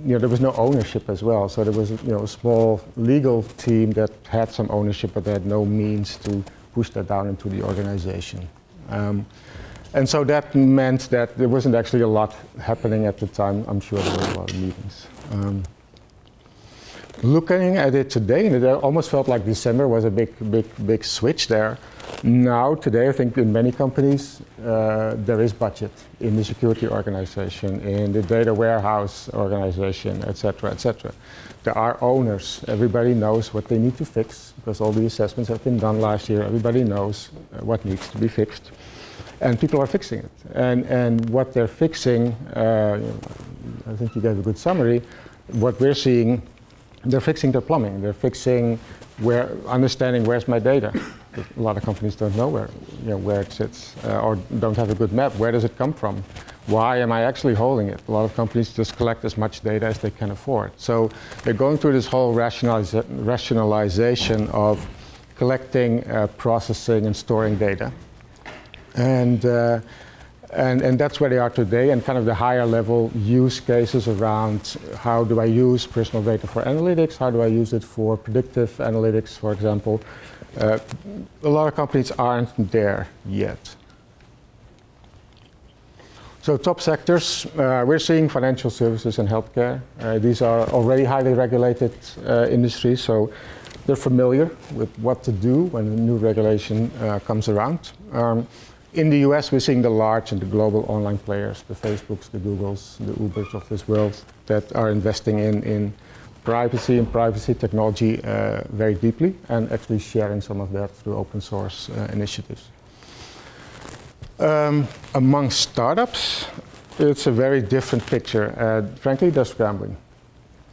there was no ownership as well. So there was, a small legal team that had some ownership, but they had no means to push that down into the organization. And so that meant that there wasn't actually a lot happening at the time. I'm sure there were a lot of meetings. Looking at it today, and it almost felt like December was a big switch there. Now, today, I think in many companies, there is budget in the security organization, in the data warehouse organization, et cetera, et cetera. There are owners. Everybody knows what they need to fix, because all the assessments have been done last year. Everybody knows what needs to be fixed. And people are fixing it. And what they're fixing, I think you gave a good summary. What we're seeing, they're fixing their plumbing. They're fixing understanding where's my data. A lot of companies don't know where it sits, or don't have a good map. Where does it come from? Why am I actually holding it? A lot of companies just collect as much data as they can afford. So they're going through this whole rationalization of collecting, processing, and storing data. And that's where they are today, and kind of the higher level use cases around how do I use personal data for analytics, how do I use it for predictive analytics, for example. A lot of companies aren't there yet. So top sectors, we're seeing financial services and healthcare. These are already highly regulated industries, so they're familiar with what to do when a new regulation comes around. In the US, we're seeing the large and the global online players, the Facebooks, the Googles, the Ubers of this world, that are investing in privacy and privacy technology very deeply, and actually sharing some of that through open source initiatives. Among startups, it's a very different picture. Frankly, they're scrambling.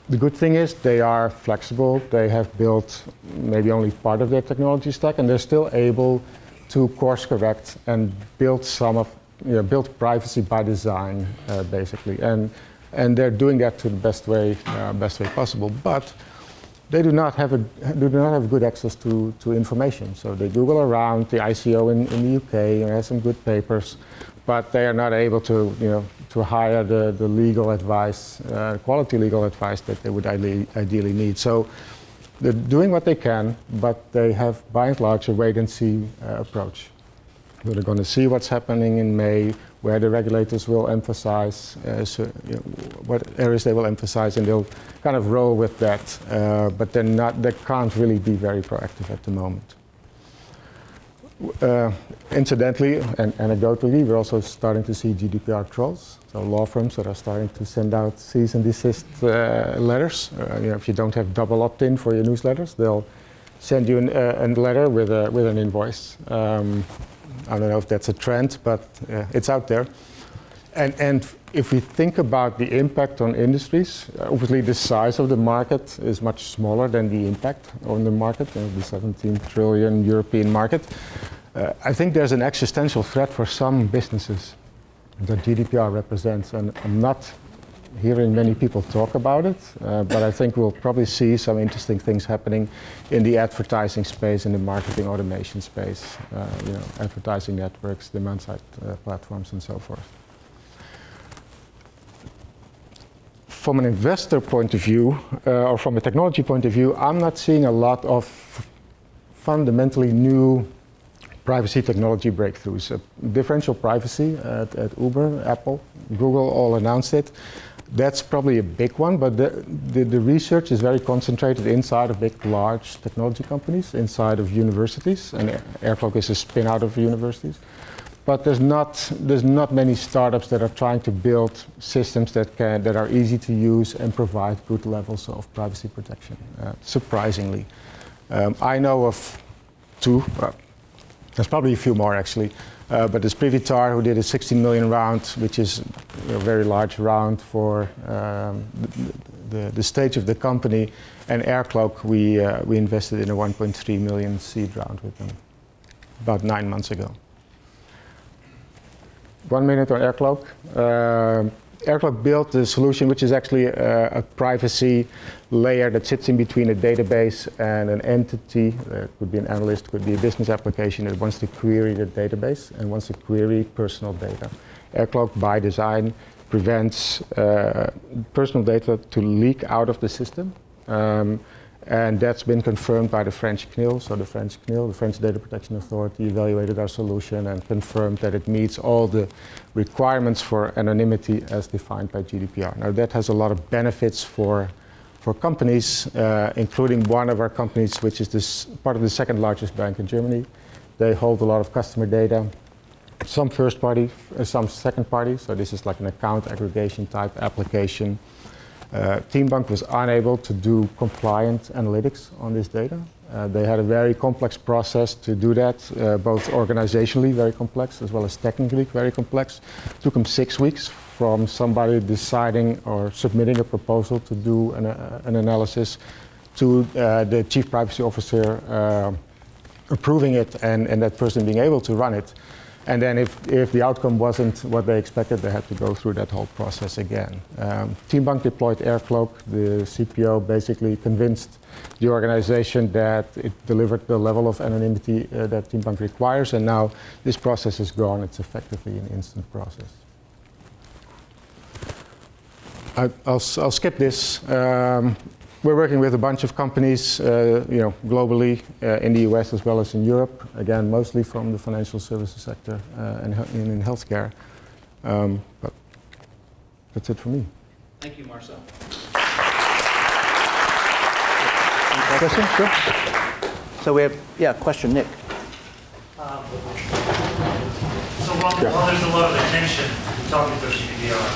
The good thing is they are flexible. They have built maybe only part of their technology stack, and they're still able to course correct and build build privacy by design, basically, and they're doing that to the best way possible. But they do not have good access to information. So they Google around. The ICO in the UK has some good papers, but they are not able to to hire the legal advice, quality legal advice that they would ideally need. So they're doing what they can, but they have, by and large, a wait-and-see approach. So they're going to see what's happening in May, where the regulators will emphasize, what areas they will emphasize, and they'll kind of roll with that. But they can't really be very proactive at the moment. Incidentally and anecdotally, we're also starting to see GDPR trolls. So law firms that are starting to send out cease and desist letters. If you don't have double opt-in for your newsletters, they'll send you a letter with an invoice. I don't know if that's a trend, but it's out there. And if we think about the impact on industries, obviously the size of the market is much smaller than the impact on the market, the 17 trillion European market. I think there's an existential threat for some businesses that GDPR represents, and I'm not hearing many people talk about it, but I think we'll probably see some interesting things happening in the advertising space, in the marketing automation space, advertising networks, demand-side platforms, and so forth. from an investor point of view, or from a technology point of view, I'm not seeing a lot of fundamentally new privacy technology breakthroughs. Differential privacy at Uber, Apple, Google all announced it. That's probably a big one, but the research is very concentrated inside of big, large technology companies, inside of universities, and Aircloak is a spin out of universities. But there's not many startups that are trying to build systems that are easy to use and provide good levels of privacy protection, surprisingly. I know of two, there's probably a few more actually, but there's Privitar, who did a 16 million round, which is a very large round for the stage of the company, and Aircloak, we invested in a 1.3 million seed round with them about 9 months ago. 1 minute on Aircloak. Aircloak built a solution which is actually a privacy layer that sits in between a database and an entity. It could be an analyst, could be a business application that wants to query the database and wants to query personal data. Aircloak, by design, prevents personal data to leak out of the system. And that's been confirmed by the French CNIL. So the French CNIL, the French Data Protection Authority, evaluated our solution and confirmed that it meets all the requirements for anonymity as defined by GDPR. Now that has a lot of benefits for companies, including one of our companies, which is part of the second largest bank in Germany. They hold a lot of customer data, some first party, some second party. So this is like an account aggregation type application. TeamBank was unable to do compliant analytics on this data. They had a very complex process to do that, both organizationally very complex as well as technically very complex. It took them 6 weeks from somebody deciding or submitting a proposal to do an analysis to the chief privacy officer approving it and that person being able to run it. And then if the outcome wasn't what they expected, they had to go through that whole process again. TeamBank deployed Aircloak. The CPO basically convinced the organization that it delivered the level of anonymity that TeamBank requires, and now this process is gone. It's effectively an instant process. I'll skip this. We're working with a bunch of companies, globally, in the US as well as in Europe. Again, mostly from the financial services sector and in healthcare. But that's it for me. Thank you, Marcel. Question? Sure. So we have, question, Nick. So while there's a lot of attention talking about GDPR,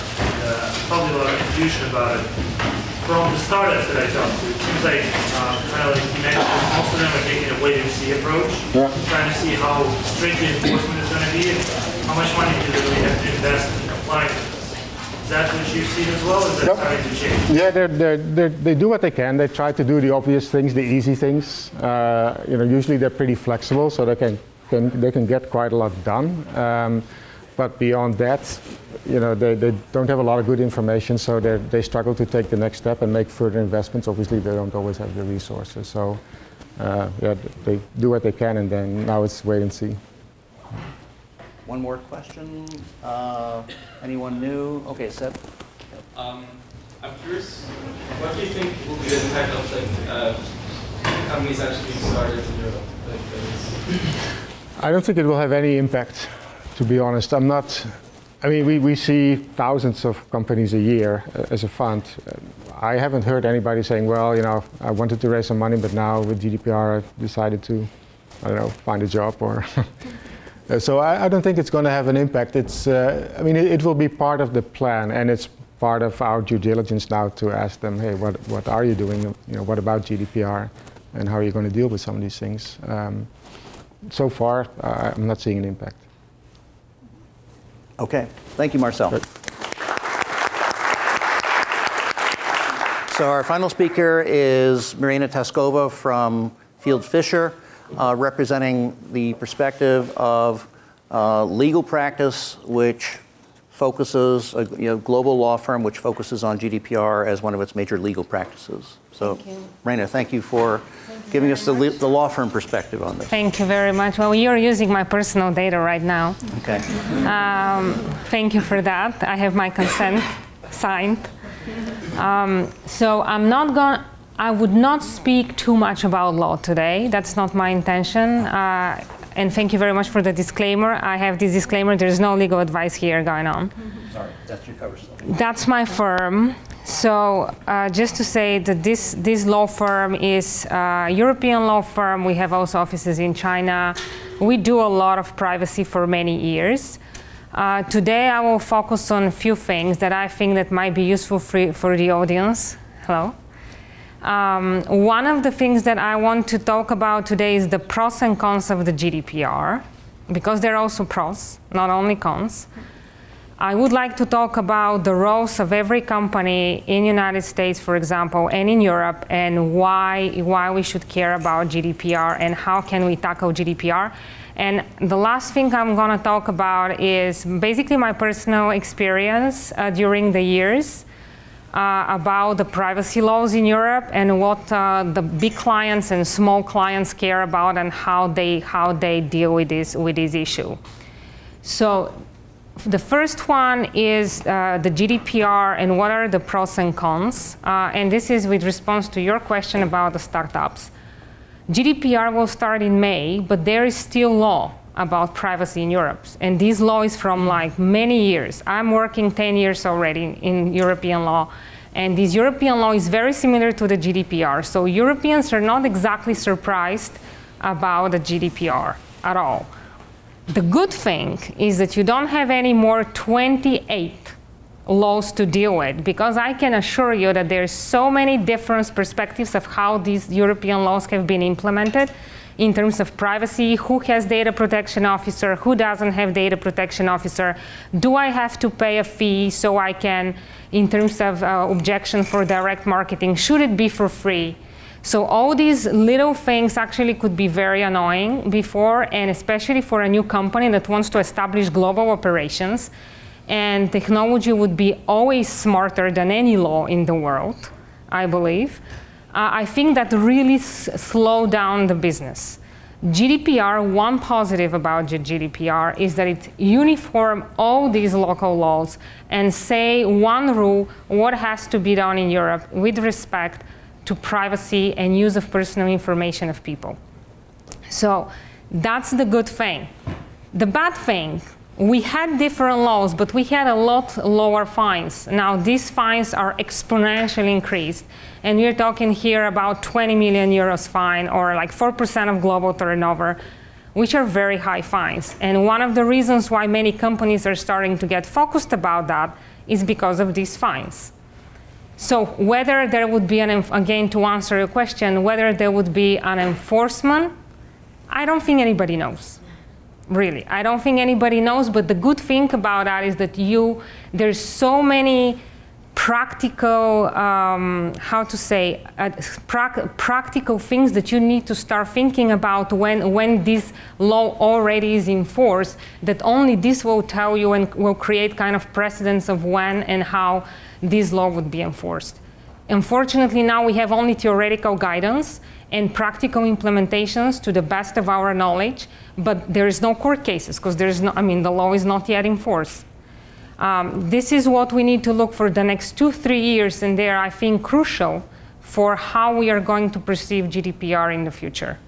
probably a lot of confusion about it. From the startups that I talked to, it seems like, kind of like you mentioned, most of them are taking a wait-and-see approach, trying to see how strict the enforcement is going to be and how much money do they really have to invest in complying with this. Is that what you've seen as well, or is that starting to change? Yeah, they do what they can. They try to do the obvious things, the easy things. Usually they're pretty flexible, so they can get quite a lot done. But beyond that, they don't have a lot of good information, so they struggle to take the next step and make further investments. Obviously, they don't always have the resources. So, they do what they can, and then now it's wait and see. One more question. Anyone new? Okay, Seth. I'm curious, what do you think will be the impact of companies actually being started in Europe? I don't think it will have any impact, to be honest. We see thousands of companies a year as a fund. I haven't heard anybody saying, well, I wanted to raise some money, but now with GDPR I decided to, find a job or. So I don't think it's going to have an impact. It will be part of the plan, and it's part of our due diligence now to ask them, hey, what are you doing? What about GDPR, and how are you going to deal with some of these things? So far, I'm not seeing an impact. Okay, thank you, Marcel. Good. So our final speaker is Mirena Taskova from Fieldfisher, representing the perspective of legal practice, which focuses, a global law firm which focuses on GDPR as one of its major legal practices. So, Mirena, thank you for giving us the law firm perspective on this. Thank you very much. Well, you're using my personal data right now. Okay. Thank you for that. I have my consent signed. So I would not speak too much about law today. That's not my intention. And thank you very much for the disclaimer. I have this disclaimer. There's no legal advice here going on. Sorry, that's your cover story. That's my firm. So just to say that this law firm is a European law firm. We have also offices in China. We do a lot of privacy for many years. Today I will focus on a few things that I think that might be useful for the audience. Hello. One of the things that I want to talk about today is the pros and cons of the GDPR, because there are also pros, not only cons. I would like to talk about the roles of every company in the United States, for example, and in Europe, and why we should care about GDPR and how can we tackle GDPR. And the last thing I'm going to talk about is basically my personal experience during the years about the privacy laws in Europe and what the big clients and small clients care about and how they deal with this issue. So the first one is the GDPR and what are the pros and cons. And this is with response to your question about the startups. GDPR will start in May, but there is still law about privacy in Europe. And this law is from like many years. I'm working 10 years already in European law. And this European law is very similar to the GDPR. So Europeans are not exactly surprised about the GDPR at all. The good thing is that you don't have any more 28 laws to deal with, because I can assure you that there's so many different perspectives of how these European laws have been implemented in terms of privacy, who has data protection officer, who doesn't have data protection officer, do I have to pay a fee so I can, in terms of objection for direct marketing, should it be for free? So all these little things actually could be very annoying before, and especially for a new company that wants to establish global operations. And technology would be always smarter than any law in the world, I believe. I think that really slowed down the business. GDPR, one positive about GDPR is that it uniforms all these local laws and say one rule, what has to be done in Europe with respect to privacy and use of personal information of people. So that's the good thing. The bad thing, we had different laws, but we had a lot lower fines. Now these fines are exponentially increased. And we're talking here about 20 million euros fine, or like 4% of global turnover, which are very high fines. And one of the reasons why many companies are starting to get focused about that is because of these fines. So whether there would be, again, to answer your question, whether there would be an enforcement, I don't think anybody knows. Really, I don't think anybody knows, but the good thing about that is that there's so many practical, practical things that you need to start thinking about when this law already is enforced, that only this will tell you and will create kind of precedence of when and how this law would be enforced. Unfortunately, now we have only theoretical guidance and practical implementations to the best of our knowledge, but there is no court cases because the law is not yet enforced. This is what we need to look for the next 2-3 years, and they're, I think, crucial for how we are going to perceive GDPR in the future.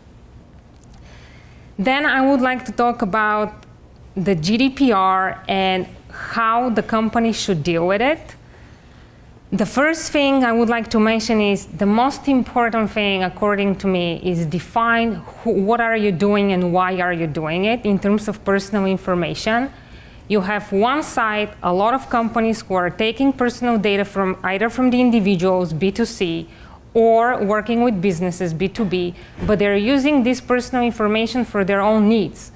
Then I would like to talk about the GDPR and how the company should deal with it. The first thing I would like to mention is the most important thing, according to me, is define what are you doing and why are you doing it in terms of personal information. You have one side, a lot of companies who are taking personal data from either from the individuals, B2C, or working with businesses, B2B, but they're using this personal information for their own needs.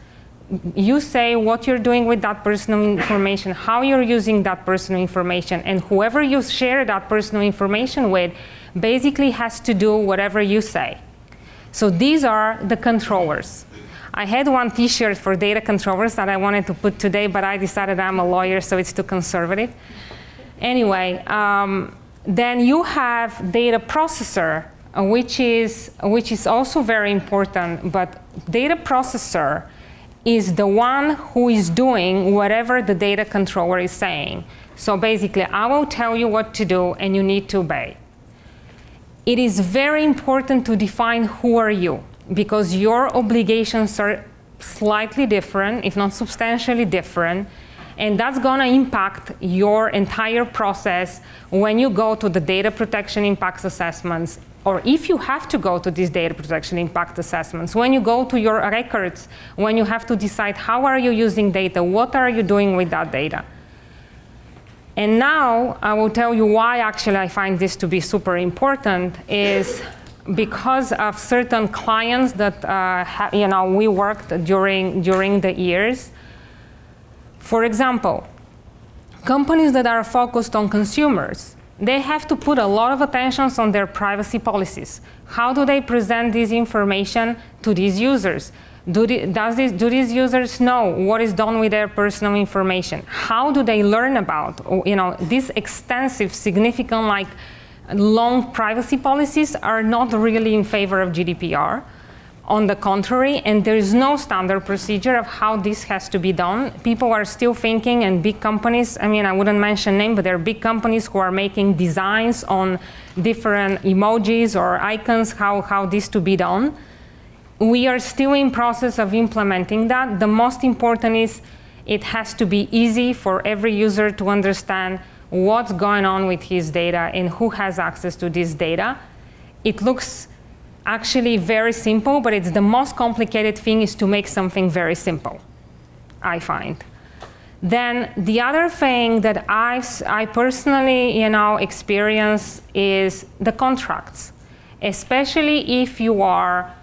You say what you're doing with that personal information, how you're using that personal information, and whoever you share that personal information with basically has to do whatever you say. So these are the controllers. I had one t-shirt for data controllers that I wanted to put today, but I decided I'm a lawyer, so it's too conservative. Anyway, then you have data processor, which is also very important, but data processor is the one who is doing whatever the data controller is saying. So basically, I will tell you what to do, and you need to obey. It is very important to define who are you, because your obligations are slightly different, if not substantially different, and that's going to impact your entire process when you go to the data protection impact assessments, or if you have to go to these data protection impact assessments, when you go to your records, when you have to decide how are you using data, what are you doing with that data. And now I will tell you why actually I find this to be super important is because of certain clients that we worked during the years. For example, companies that are focused on consumers, they have to put a lot of attention on their privacy policies. How do they present this information to these users? Do these users know what is done with their personal information? How do they learn about these extensive, significant, long privacy policies are not really in favor of GDPR. On the contrary, and there is no standard procedure of how this has to be done. People are still thinking, and big companies, I wouldn't mention names, but there are big companies who are making designs on different emojis or icons, how this to be done. We are still in process of implementing that. The most important is it has to be easy for every user to understand what's going on with his data and who has access to this data. It looks actually very simple, but it's the most complicated thing is to make something very simple, I find. Then the other thing that I personally experience is the contracts, especially if you are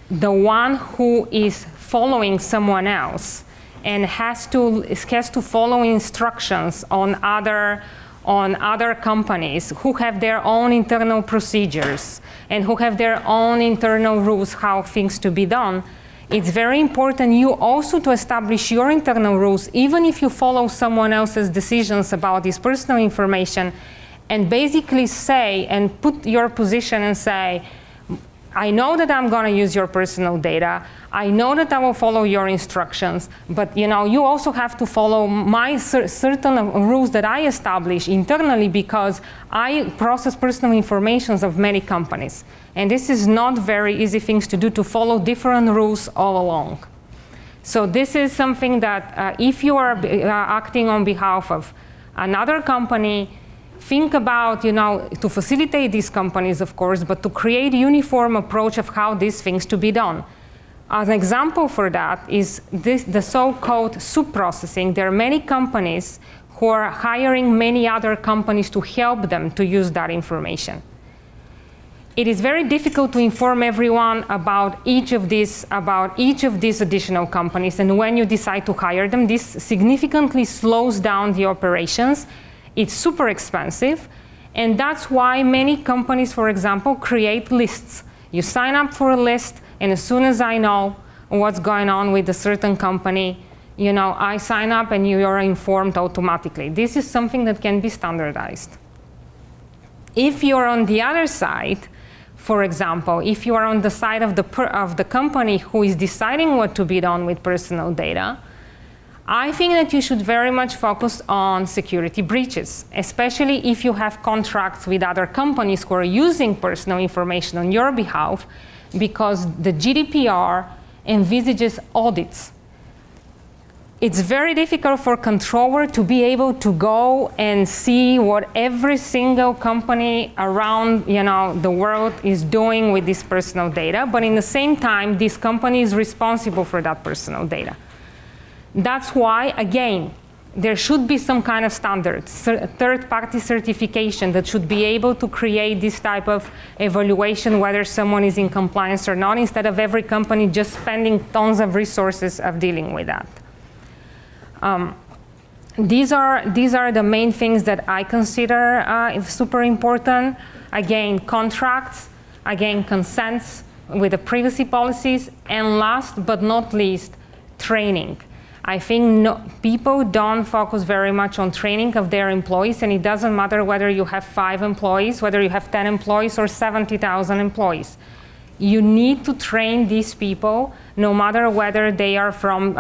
the one who is following someone else and has to follow instructions on other companies who have their own internal procedures and who have their own internal rules how things to be done. It's very important you also to establish your internal rules, even if you follow someone else's decisions about this personal information, and basically say and put your position and say, I know that I'm going to use your personal data. I know that I will follow your instructions, but you also have to follow my certain rules that I establish internally because I process personal information of many companies. And this is not very easy things to do, to follow different rules all along. So this is something that if you are acting on behalf of another company, think about, to facilitate these companies, of course, but to create a uniform approach of how these things to be done. An example for that is the so-called sub-processing. There are many companies who are hiring many other companies to help them to use that information. It is very difficult to inform everyone about each of these additional companies, and when you decide to hire them, this significantly slows down the operations. It's super expensive, and that's why many companies, for example, create lists. You sign up for a list, and as soon as I know what's going on with a certain company, I sign up and you are informed automatically. This is something that can be standardized. If you're on the other side, for example, if you are on the side of the company who is deciding what to be done with personal data, I think that you should very much focus on security breaches, especially if you have contracts with other companies who are using personal information on your behalf, because the GDPR envisages audits. It's very difficult for a controller to be able to go and see what every single company around the world is doing with this personal data, but in the same time, this company is responsible for that personal data. That's why, again, there should be some kind of standard, third-party certification that should be able to create this type of evaluation, whether someone is in compliance or not, instead of every company just spending tons of resources of dealing with that. These are the main things that I consider super important. Again, contracts, again, consents with the privacy policies, and last but not least, training. I think people don't focus very much on training of their employees, and it doesn't matter whether you have 5 employees, whether you have 10 employees or 70,000 employees. You need to train these people, no matter whether they are from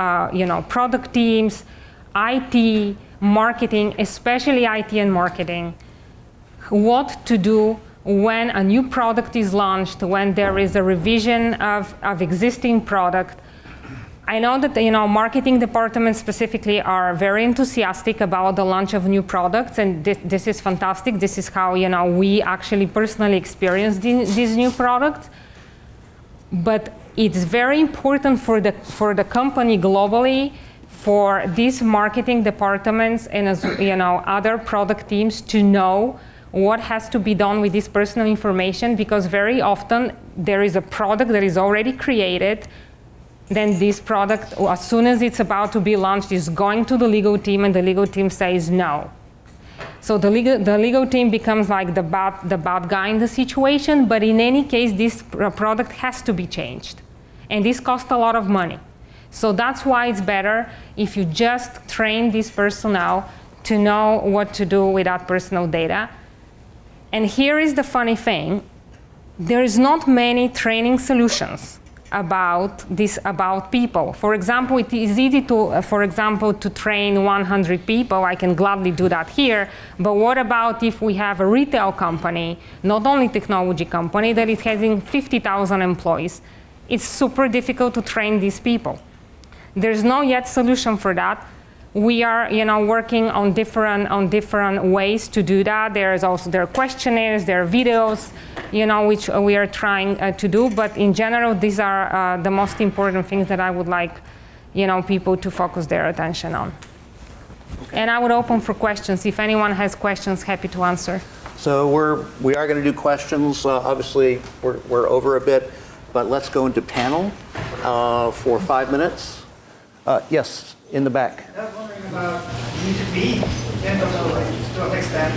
product teams, IT, marketing, especially IT and marketing, what to do when a new product is launched, when there is a revision of existing product. I know that marketing departments specifically are very enthusiastic about the launch of new products, and this is fantastic. This is how we actually personally experience these new products. But it's very important for the company globally, for these marketing departments and other product teams to know what has to be done with this personal information, because very often there is a product that is already created, then this product, as soon as it's about to be launched, is going to the legal team, and the legal team says no. So the legal team becomes like the bad guy in the situation, but in any case, this product has to be changed. And this costs a lot of money. So that's why it's better if you just train this personnel to know what to do with that personal data. And here is the funny thing. There is not many training solutions about people. For example, it is easy to train 100 people. I can gladly do that here. But what about if we have a retail company, not only technology company, that is having 50,000 employees? It's super difficult to train these people. There's no yet solution for that. We are, working on different ways to do that. There are questionnaires, there are videos, which we are trying to do. But in general, these are the most important things that I would like, people to focus their attention on. Okay. And I would open for questions. If anyone has questions, happy to answer. So we are going to do questions. Obviously, we're over a bit, but let's go into panel for 5 minutes. Yes. In the back. I was wondering about B2B, and also to what extent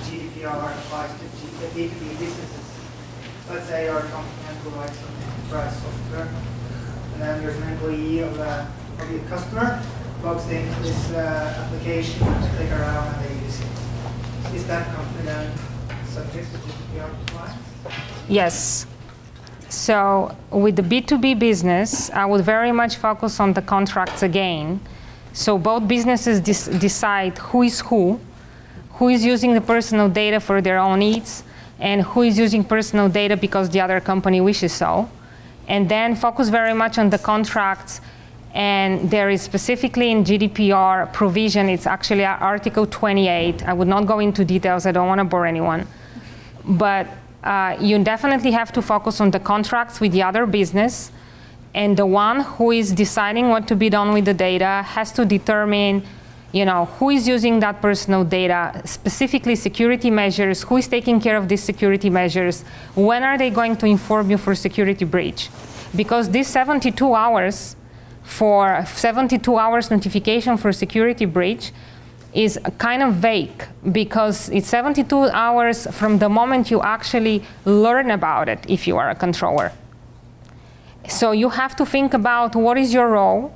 GDPR applies to B2B businesses. Let's say you're a company and provides some enterprise software, and then there's an employee of your customer logs into this application, they go around and they use it. Is that company then subject to GDPR compliance? Yes. So with the B2B business, I would very much focus on the contracts again. So both businesses decide who is using the personal data for their own needs, and who is using personal data because the other company wishes so. And then focus very much on the contracts. And there is specifically in GDPR provision, it's actually Article 28. I would not go into details, I don't want to bore anyone. But you definitely have to focus on the contracts with the other business, and the one who is deciding what to be done with the data has to determine, who is using that personal data, specifically security measures, who is taking care of these security measures, when are they going to inform you for security breach. Because this 72 hours notification for security breach is kind of vague, because it's 72 hours from the moment you actually learn about it if you are a controller. So you have to think about what is your role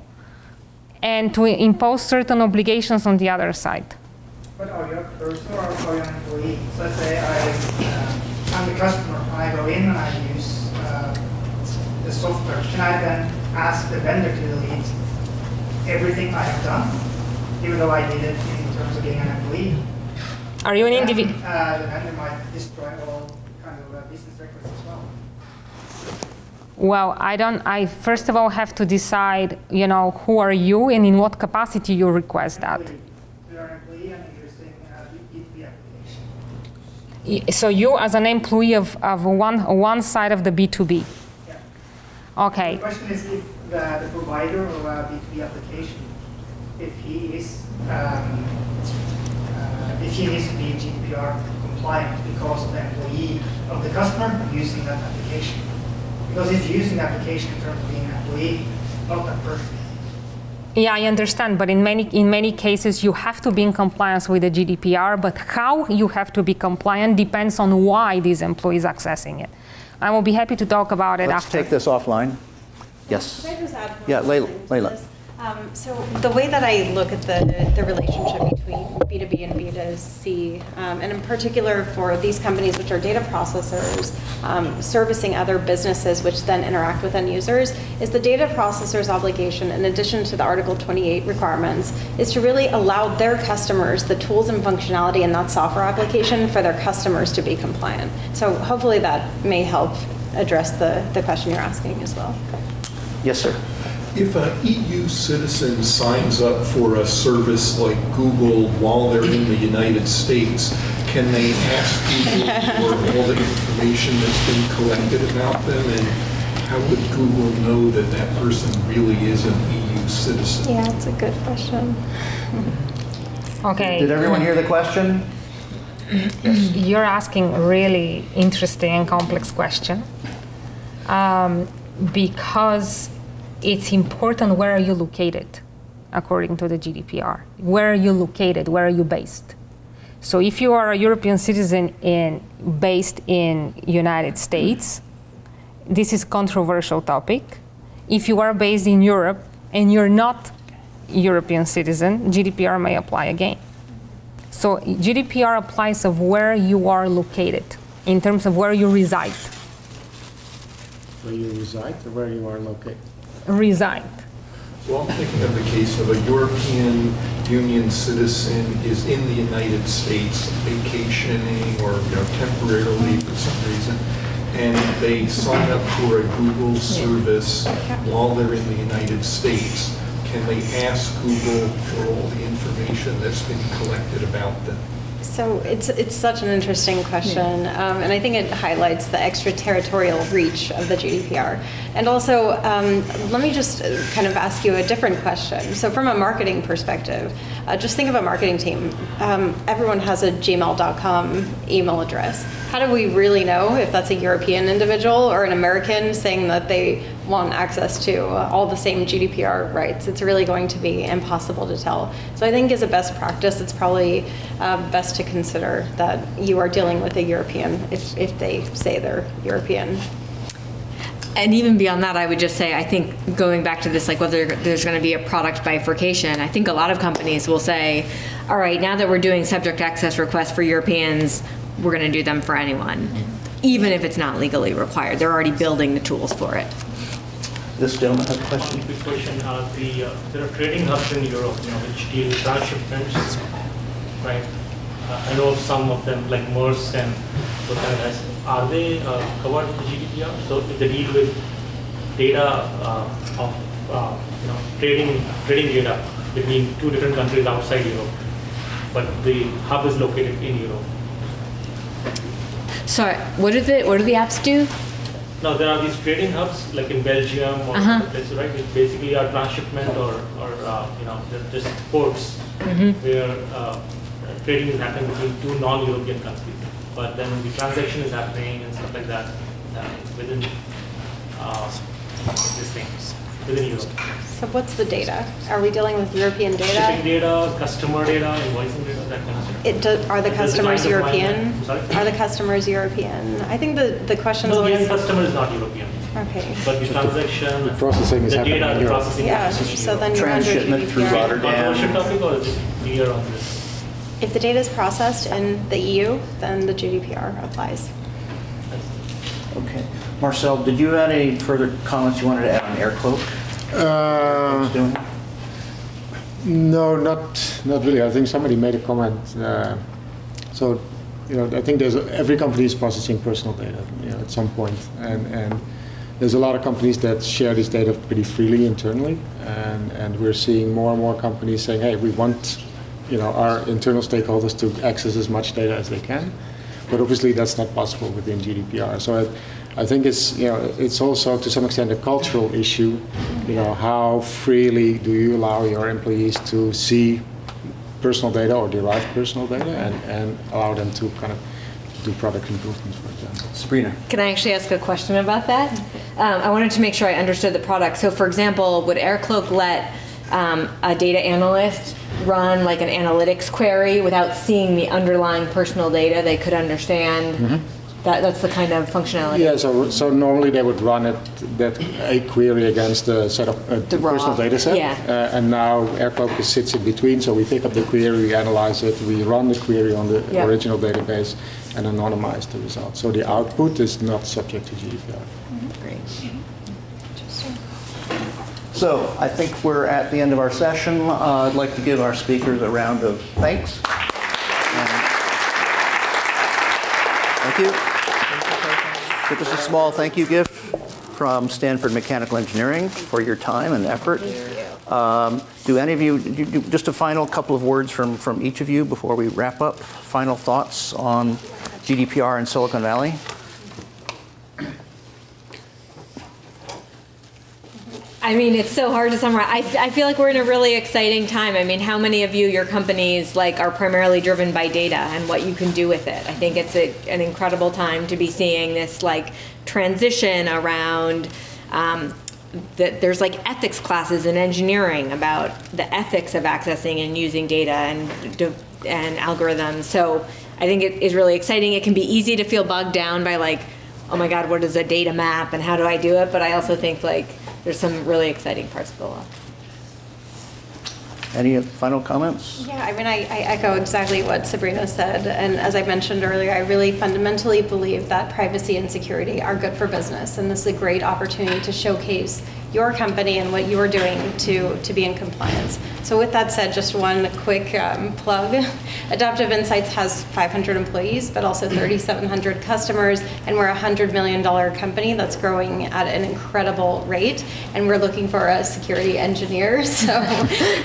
and to impose certain obligations on the other side. But are you a person or are you an employee? So let's say I'm the customer, and I go in and I use the software. Can I then ask the vendor to delete everything I have done, even though I did it in terms of being an employee? Are you an individual? The vendor might destroy all kind of business records as well. Well, I first of all have to decide, who are you and in what capacity you request that. You are an employee and you're using B2B application. So you as an employee of one side of the B2B. Yeah. Okay. The question is if the provider of a B2B application, if he needs to be GDPR compliant because of the employee of the customer using that application. Because he's using the application in terms of being an employee, not that person. Yeah, I understand, but in many cases you have to be in compliance with the GDPR, but how you have to be compliant depends on why these employees are accessing it. I will be happy to talk about it after. Let's take this offline. Yes. Can I just add one yeah, Leila. So the way that I look at the relationship between B2B and B2C, and in particular for these companies which are data processors servicing other businesses which then interact with end users, is the data processor's obligation, in addition to the Article 28 requirements, is to really allow their customers the tools and functionality in that software application for their customers to be compliant. So hopefully that may help address the question you're asking as well. Yes, sir. If an EU citizen signs up for a service like Google while they're in the United States, can they ask Google for all the information that's been collected about them? And how would Google know that that person really is an EU citizen? Yeah, it's a good question. Okay. Did everyone hear the question? Yes. You're asking a really interesting and complex question because it's important where are you located according to the GDPR. Where are you located? Where are you based? So if you are a European citizen based in United States, this is a controversial topic. If you are based in Europe and you're not European citizen, GDPR may apply again. So GDPR applies of where you are located in terms of where you reside. Where you reside or where you are located? Reside. So I'm thinking of the case of a European Union citizen is in the United States vacationing or temporarily for some reason, and they sign up for a Google service while they're in the United States. Can they ask Google for all the information that's been collected about them? So it's such an interesting question, and I think it highlights the extraterritorial reach of the GDPR. And also, let me just kind of ask you a different question. So from a marketing perspective, just think of a marketing team. Everyone has a gmail.com email address. How do we really know if that's a European individual or an American saying that they want access to all the same GDPR rights? It's really going to be impossible to tell. So I think as a best practice, it's probably best to consider that you are dealing with a European if they say they're European. And even beyond that, I would just say, I think going back to this, like whether there's going to be a product bifurcation, I think a lot of companies will say, all right, now that we're doing subject access requests for Europeans, we're going to do them for anyone, even if it's not legally required. They're already building the tools for it. This gentleman has a question. Quick question. There are trading hubs in Europe, which deal with transshipments, right? I know of some of them, like Maersk and Burton. Are they covered with the GDPR? So if they deal with data of trading data between two different countries outside Europe, but the hub is located in Europe. Sorry, what do the apps do? Now there are these trading hubs like in Belgium or other places, right? Which basically are transshipment or they're just ports where trading is happening between two non-European countries. But then the transaction is happening and stuff like that within these things, within Europe. So what's the data? Are we dealing with European data? Shipping data, customer data, invoicing data, that kind of stuff. Are the customers European? Sorry? Are the customers European? I think the question is No, the always... end customer is not European. Okay. But the transaction, the processing is the happening data, in the Europe. processing Yeah, is happening in so Europe. then you're under Transshipment through GDPR. Rotterdam. Controversial topic, or is it clear on this? If the data is processed in the EU, then the GDPR applies. Okay. Marcel, did you have any further comments you wanted to add on Aircloak? No, not really. I think somebody made a comment. So, I think every company is processing personal data, at some point, and there's a lot of companies that share this data pretty freely internally, and we're seeing more and more companies saying, hey, we want, our internal stakeholders to access as much data as they can, but obviously that's not possible within GDPR. So I think it's also to some extent a cultural issue. How freely do you allow your employees to see personal data or derive personal data and allow them to kind of do product improvements, for example. Sabrina. Can I actually ask a question about that? I wanted to make sure I understood the product. So for example, would Aircloak let a data analyst run like an analytics query without seeing the underlying personal data? They could understand That's the kind of functionality. Yeah, so normally they would run a query against a set of personal data set. Yeah. And now Aircloak sits in between, so we pick up the query, we analyze it, we run the query on the original database and anonymize the results. So the output is not subject to GDPR. Great. So I think we're at the end of our session. I'd like to give our speakers a round of thanks. Thank you. Just a small thank you gift from Stanford Mechanical Engineering for your time and effort. Do any of you, just a final couple of words from each of you before we wrap up? Final thoughts on GDPR in Silicon Valley? I mean, it's so hard to summarize. I feel like we're in a really exciting time. I mean, how many of your companies are primarily driven by data and what you can do with it? I think it's an incredible time to be seeing this transition around that there's ethics classes in engineering about the ethics of accessing and using data and algorithms. So I think it is really exciting. It can be easy to feel bogged down by oh my God, what is a data map and how do I do it? But I also think there's some really exciting parts of the law. Any final comments? Yeah, I mean, I echo exactly what Sabrina said. And as I mentioned earlier, I really fundamentally believe that privacy and security are good for business. And this is a great opportunity to showcase your company and what you are doing to be in compliance. So with that said, just one quick plug. Adaptive Insights has 500 employees, but also 3,700 customers, and we're a $100 million company that's growing at an incredible rate, and we're looking for a security engineer. So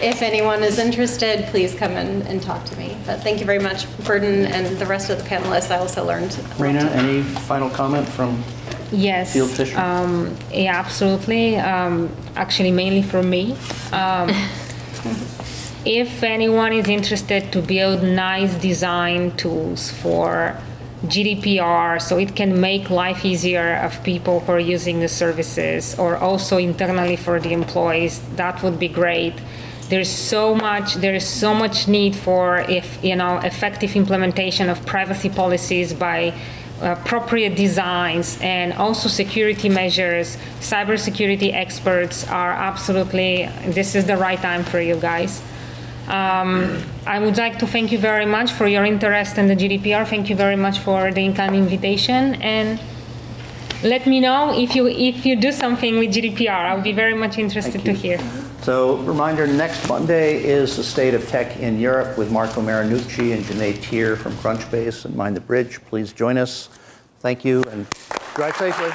if anyone is interested, please come and talk to me. But thank you very much, Burton, and the rest of the panelists. I also learned. Mirena, any final comment from Yes. Fieldfisher? Yeah, absolutely. Actually, mainly for me. If anyone is interested to build nice design tools for GDPR, so it can make life easier of people who are using the services, or also internally for the employees, that would be great. There is so much need for effective implementation of privacy policies by appropriate designs, and also security measures. Cybersecurity experts are absolutely, this is the right time for you guys. I would like to thank you very much for your interest in the GDPR. Thank you very much for the kind invitation, and let me know if you do something with GDPR. I'll be very much interested to hear. So, reminder, next Monday is the State of Tech in Europe with Marco Marinucci and Janae Tier from Crunchbase and Mind the Bridge. Please join us. Thank you, and drive safely.